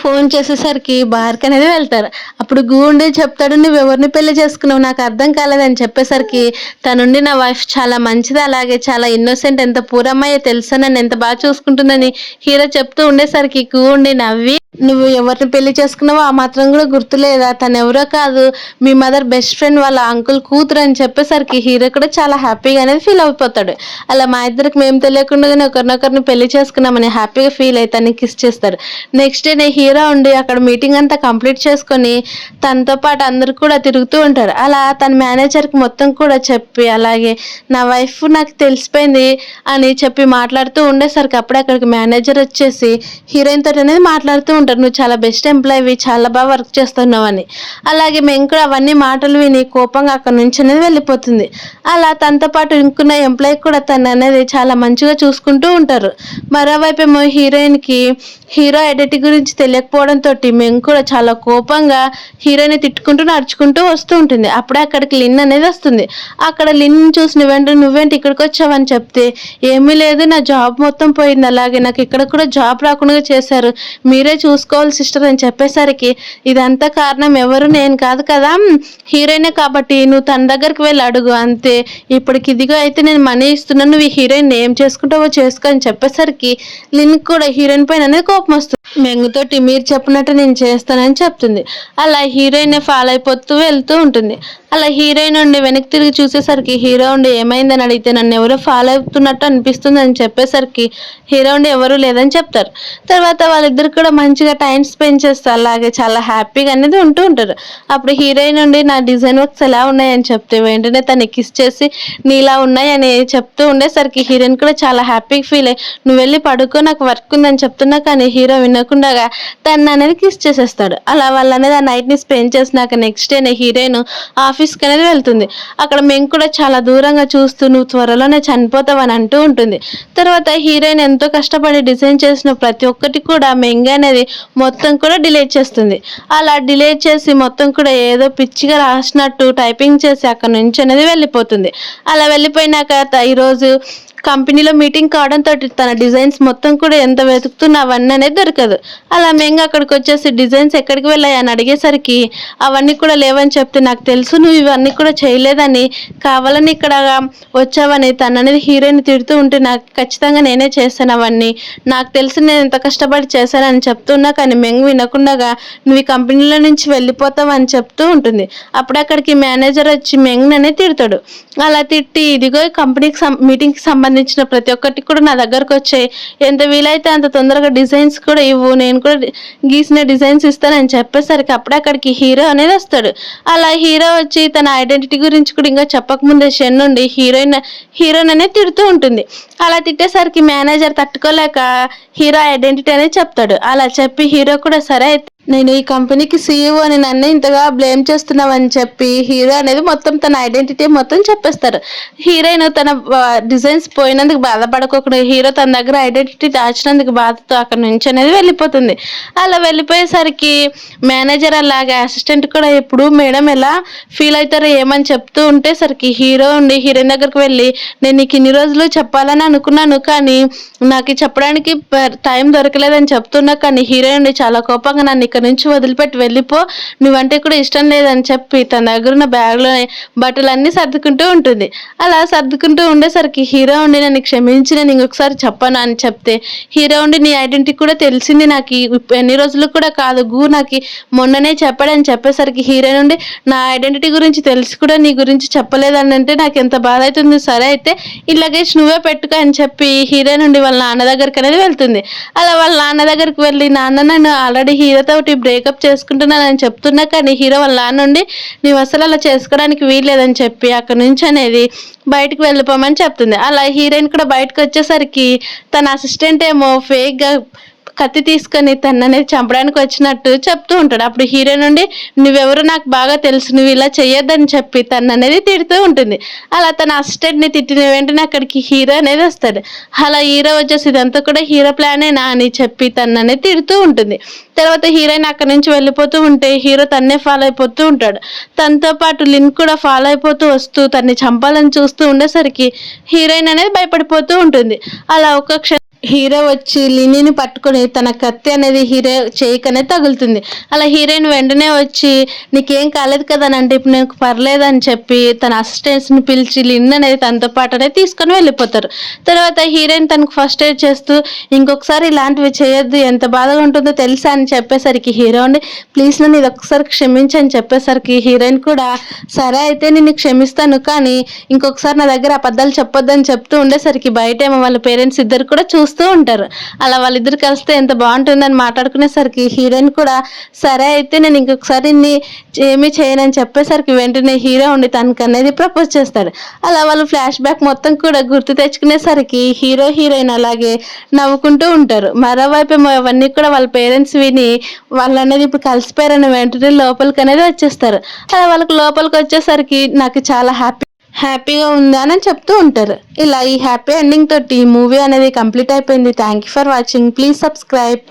ఫోన్ చేసేసరికి బార్‌కి అనేది వెళ్తారు. అప్పుడు ఉండి చెప్తాడు, నువ్వెవరిని పెళ్లి చేసుకున్నావు నాకు అర్థం కాలేదని చెప్పేసరికి తనుండి, నా వైఫ్ చాలా మంచిది, అలాగే చాలా ఇన్నోసెంట్, ఎంత పూరమ్మాయో తెలుసా, నన్ను ఎంత బాగా చూసుకుంటుందని హీరో చెప్తూ ఉండేసరికి ఉండి నవ్వి నువ్వు ఎవరిని పెళ్లి చేసుకున్నావో ఆ మాత్రం కూడా గుర్తులేదా, తను ఎవరో కాదు మీ మదర్ బెస్ట్ ఫ్రెండ్ వాళ్ళ అంకుల్ కూతురు అని చెప్పేసరికి హీరో కూడా చాలా హ్యాపీగా అనేది ఫీల్ అయిపోతాడు. అలా మా ఇద్దరికి మేము తెలియకుండానే ఒకరినొకరిని పెళ్లి చేసుకున్నామని హ్యాపీగా ఫీల్ అయి తనని కిస్ చేస్తాడు. నెక్స్ట్ డే హీరో ఉండి అక్కడ మీటింగ్ అంతా కంప్లీట్ చేసుకొని తనతో పాటు అందరు కూడా తిరుగుతూ ఉంటారు. అలా తన మేనేజర్కి మొత్తం కూడా చెప్పి అలాగే నా వైఫ్ నాకు తెలిసిపోయింది అని చెప్పి మాట్లాడుతూ ఉండేసరికి అప్పుడే అక్కడికి మేనేజర్ వచ్చేసి హీరోయిన్ తోటి అనేది మాట్లాడుతూ ఉంటారు, నువ్వు చాలా బెస్ట్ ఎంప్లాయీవి, చాలా బాగా వర్క్ చేస్తున్నావు అని. అలాగే మేము కూడా అవన్నీ మాటలు విని కోపంగా అక్కడ నుంచి అనేది వెళ్ళిపోతుంది. అలా తనతో పాటు ఇంకున్న ఎంప్లాయీ కూడా తను అనేది చాలా మంచిగా చూసుకుంటూ ఉంటారు. మరోవైపు ఏమో హీరోయిన్కి హీరో ఐడెంటిటీ గురించి తెలియకపోవడంతో మేము కూడా చాలా కోపంగా హీరోయిన్ తిట్టుకుంటూ నడుచుకుంటూ వస్తూ ఉంటుంది. అప్పుడే అక్కడికి లిన్ అనేది వస్తుంది. అక్కడ లిన్ చూసి నువ్వేంటి ఇక్కడికి వచ్చావని చెప్తే, ఏమీ లేదు నా జాబ్ మొత్తం పోయింది, అలాగే నాకు ఇక్కడ కూడా జాబ్ రాకుండా చేశారు, మీరే చూసుకోవాలి సిస్టర్ అని చెప్పేసరికి ఇదంతా కారణం ఎవరు నేను కాదు కదా, హీరోయినే, కాబట్టి నువ్వు తన దగ్గరికి వెళ్ళి అడుగు అంతే, ఇప్పటికి ఇదిగో అయితే నేను మనీ ఇస్తున్నాను, నువ్వు ఈ హీరోయిన్ ఏం చేసుకుంటావో చేసుకో అని చెప్పేసరికి లిన్ కూడా హీరోయిన్ పైన అనేది కోపం వస్తుంది. మెంగుతోటి మీరు చెప్పినట్టు నేను చేస్తానని చెప్తుంది. అలా హీరోయిన్ ఫాలో అయిపోతూ వెళ్తూ ఉంటుంది. అలా హీరోయిన్ ఉండి వెనక్కి తిరిగి చూసేసరికి హీరో ఉండి ఏమైందని అడిగితే నన్ను ఎవరో ఫాలో అవుతున్నట్టు అనిపిస్తుంది అని చెప్పేసరికి హీరో ఉండి ఎవరూ లేదని చెప్తారు. తర్వాత వాళ్ళిద్దరు కూడా మంచిగా టైం స్పెండ్ చేస్తారు, అలాగే చాలా హ్యాపీగా అనేది ఉంటూ ఉంటారు. అప్పుడు హీరోయిన్ ఉండి నా డిజైన్ వర్క్స్ ఎలా ఉన్నాయని చెప్తే వెంటనే తను కిస్ చేసి నీలా ఉన్నాయని చెప్తూ ఉండేసరికి హీరోయిన్ కూడా చాలా హ్యాపీగా ఫీల్ అయ్యి నువ్వు వెళ్ళి పడుకో నాకు వర్క్ ఉందని చెప్తున్నా కానీ హీరో వినకుండా తను అనేది కిస్ చేసేస్తాడు. అలా వాళ్ళు అనేది ఆ నైట్ని స్పెండ్ చేసినాక నెక్స్ట్ డే హీరోయిన్ ఆఫీస్కి అనేది వెళ్తుంది. అక్కడ మేము కూడా చాలా దూరంగా చూస్తూ నువ్వు త్వరలోనే చనిపోతావు అని అంటూ ఉంటుంది. తర్వాత హీరోయిన్ ఎంతో కష్టపడి డిజైన్ చేసిన ప్రతి ఒక్కటి కూడా మెంగ్ అనేది మొత్తం కూడా డిలీట్ చేస్తుంది. అలా డిలీట్ చేసి మొత్తం కూడా ఏదో పిచ్చిగా రాసినట్టు టైపింగ్ చేసి అక్కడ నుంచి అనేది వెళ్ళిపోతుంది. అలా వెళ్ళిపోయినాక ఈరోజు కంపెనీలో మీటింగ్ కావడంతో తన డిజైన్స్ మొత్తం కూడా ఎంత వెతుకుతున్నా అవన్నీ అనేది దొరకదు. అలా మెంగ్ అక్కడికి వచ్చేసి డిజైన్స్ ఎక్కడికి వెళ్ళాయి అని అడిగేసరికి అవన్నీ కూడా లేవని చెప్తే నాకు తెలుసు నువ్వు ఇవన్నీ కూడా చేయలేదని, కావాలని ఇక్కడ వచ్చావని తను అనేది హీరోయిన్ తిడుతూ ఉంటే నాకు ఖచ్చితంగా నేనే చేశాను అవన్నీ, నాకు తెలిసి నేను ఎంత కష్టపడి చేశానని చెప్తున్నా కానీ మెంగ్ వినకుండా నువ్వు ఈ కంపెనీలో నుంచి వెళ్ళిపోతావు అని చెప్తూ ఉంటుంది. అప్పుడు అక్కడికి మేనేజర్ వచ్చి మెంగ్ అనేది తిడతాడు. అలా తిట్టి ఇదిగో కంపెనీకి మీటింగ్కి సంబంధించిన ప్రతి ఒక్కటి కూడా నా దగ్గరకు వచ్చాయి, ఎంత వీలైతే అంత తొందరగా డిజైన్స్ కూడా ఇవ్వు, నేను కూడా గీసిన డిజైన్స్ ఇస్తానని చెప్పేసరికి అప్పుడే అక్కడికి హీరో అనేది వస్తాడు. అలా హీరో వచ్చి తన ఐడెంటిటీ గురించి కూడా ఇంకా చెప్పకముందే షెన్ నుండి హీరోయిన్ అనేది తిడుతూ ఉంటుంది. అలా తిట్టేసరికి మేనేజర్ తట్టుకోలేక హీరో ఐడెంటిటీ అనేది చెప్తాడు. అలా చెప్పి హీరో కూడా సరే నేను ఈ కంపెనీకి సీఈఓ అని నన్ను ఇంతగా బ్లేమ్ చేస్తున్నావని చెప్పి హీరో అనేది మొత్తం తన ఐడెంటిటీ మొత్తం చెప్పేస్తారు. హీరోయిన్ తన డిజైన్స్ పోయినందుకు బాధపడుకోకుండా హీరో తన దగ్గర ఐడెంటిటీ దాచినందుకు బాధతో అక్కడ నుంచి అనేది వెళ్ళిపోతుంది. అలా వెళ్ళిపోయేసరికి మేనేజర్ అలాగే అసిస్టెంట్ కూడా ఎప్పుడు మేడం ఎలా ఫీల్ అవుతారో ఏమని చెప్తూ ఉంటేసరికి హీరో ఉండి హీరోయిన్ దగ్గరికి వెళ్ళి నేను నీకు ఇన్ని రోజులు చెప్పాలని అనుకున్నాను కానీ నాకు చెప్పడానికి టైం దొరకలేదని చెప్తున్నా కానీ హీరోయిన్ చాలా కోపంగా నన్ను ఇక్కడ నుంచి వదిలిపెట్టి వెళ్ళిపో, నువ్వంటే కూడా ఇష్టం లేదని చెప్పి తన దగ్గర ఉన్న బ్యాగ్లో బట్టలన్నీ సర్దుకుంటూ ఉంటుంది. అలా సర్దుకుంటూ ఉండేసరికి హీరో ఉండి నన్ను క్షమించి నేను ఇంకొకసారి చెప్పను అని చెప్తే హీరో ఉండి నీ ఐడెంటిటీ కూడా తెలిసింది నాకు ఎన్ని రోజులు కూడా కాదు నాకు మొన్ననే చెప్పాడని చెప్పేసరికి హీరో నుండి నా ఐడెంటిటీ గురించి తెలిసి కూడా నీ గురించి చెప్పలేదని అంటే నాకు ఎంత బాధ అవుతుంది, సరే అయితే ఈ లగేజ్ నువ్వే పెట్టుకో అని చెప్పి హీరో నుండి వాళ్ళ నాన్న దగ్గరికి అనేది వెళ్తుంది. అలా వాళ్ళ నాన్న దగ్గరికి వెళ్ళి నాన్న నన్ను ఆల్రెడీ హీరోతో బ్రేకప్ చేసుకుంటున్నానని చెప్తున్నా కానీ హీరో వాళ్ళ నాన్న నుండి నువ్వు అసలు అలా చేసుకోవడానికి వీల్లేదని చెప్పి అక్కడ నుంచి అనేది బయటకు వెళ్ళిపోమని చెప్తుంది. అలా హీరోయిన్ కూడా బయటకు వచ్చేసరికి తన అసిస్టెంట్ ఏమో ఫేక్గా కత్తి తీసుకొని తను అనేది చంపడానికి వచ్చినట్టు చెప్తూ ఉంటాడు. అప్పుడు హీరో నుండి నువ్వెవరు నాకు బాగా తెలుసు, నువ్వు ఇలా చెయ్యొద్దని చెప్పి తను అనేది తిడుతూ ఉంటుంది. అలా తన అసిస్టెంట్ని తిట్టిన వెంటనే అక్కడికి హీరో అనేది వస్తాడు. అలా హీరో వచ్చేసి ఇదంతా కూడా హీరో ప్లానేనా అని చెప్పి తను అనేది తిడుతూ ఉంటుంది. తర్వాత హీరోయిన్ అక్కడి నుంచి వెళ్ళిపోతూ ఉంటే హీరో తన్నే ఫాలో అయిపోతూ ఉంటాడు. తనతో పాటు లిన్ కూడా ఫాలో అయిపోతూ వస్తూ తన్ని చంపాలని చూస్తూ ఉండేసరికి హీరోయిన్ అనేది భయపడిపోతూ ఉంటుంది. అలా హీరో వచ్చి లినీని పట్టుకొని తన కత్తి అనేది హీరో చేయికనే తగులుతుంది. అలా హీరోయిన్ వెంటనే వచ్చి నీకేం కాలేదు కదా అని అంటే ఇప్పుడు నాకు పర్లేదు అని చెప్పి తన అసిస్టెంట్స్ని పిలిచి లిన్ అనేది తనతో పాటు అనేది తీసుకొని వెళ్ళిపోతారు. తర్వాత హీరోయిన్ తనకు ఫస్ట్ ఎయిడ్ చేస్తూ ఇంకొకసారి ఇలాంటివి చేయొద్దు, ఎంత బాధగా ఉంటుందో తెలుసా అని చెప్పేసరికి హీరో అండి ప్లీజ్ నన్ను ఇది ఒక్కసారి క్షమించి అని చెప్పేసరికి హీరోయిన్ కూడా సరే అయితే నేను క్షమిస్తాను, కానీ ఇంకొకసారి నా దగ్గర అబద్ధాలు చెప్పొద్దని చెప్తూ ఉండేసరికి బయటేమో వాళ్ళ పేరెంట్స్ ఇద్దరు కూడా చూస్తూ ఉంటారు. అలా వాళ్ళిద్దరు కలిస్తే ఎంత బాగుంటుందని మాట్లాడుకునేసరికి హీరోయిన్ కూడా సరే అయితే నేను ఇంకొకసారి ఏమీ చేయనని చెప్పేసరికి వెంటనే హీరో ఉండి తనకు అనేది ప్రపోజ్ చేస్తాడు. అలా వాళ్ళు ఫ్లాష్ బ్యాక్ మొత్తం కూడా గుర్తు తెచ్చుకునేసరికి హీరో హీరోయిన్ అలాగే నవ్వుకుంటూ ఉంటారు. మరోవైపు ఏమో అవన్నీ కూడా వాళ్ళ పేరెంట్స్ విని వాళ్ళు అనేది ఇప్పుడు కలిసిపోయారని వెంటనే లోపలికి అనేది వచ్చేస్తారు. అలా వాళ్ళకి లోపలికి వచ్చేసరికి నాకు చాలా హ్యాపీగా ఉందా అని చెప్తూ ఉంటారు. ఇలా ఈ హ్యాపీ ఎండింగ్ తోటి ఈ మూవీ అనేది కంప్లీట్ అయిపోయింది. Thank you for watching. Please subscribe.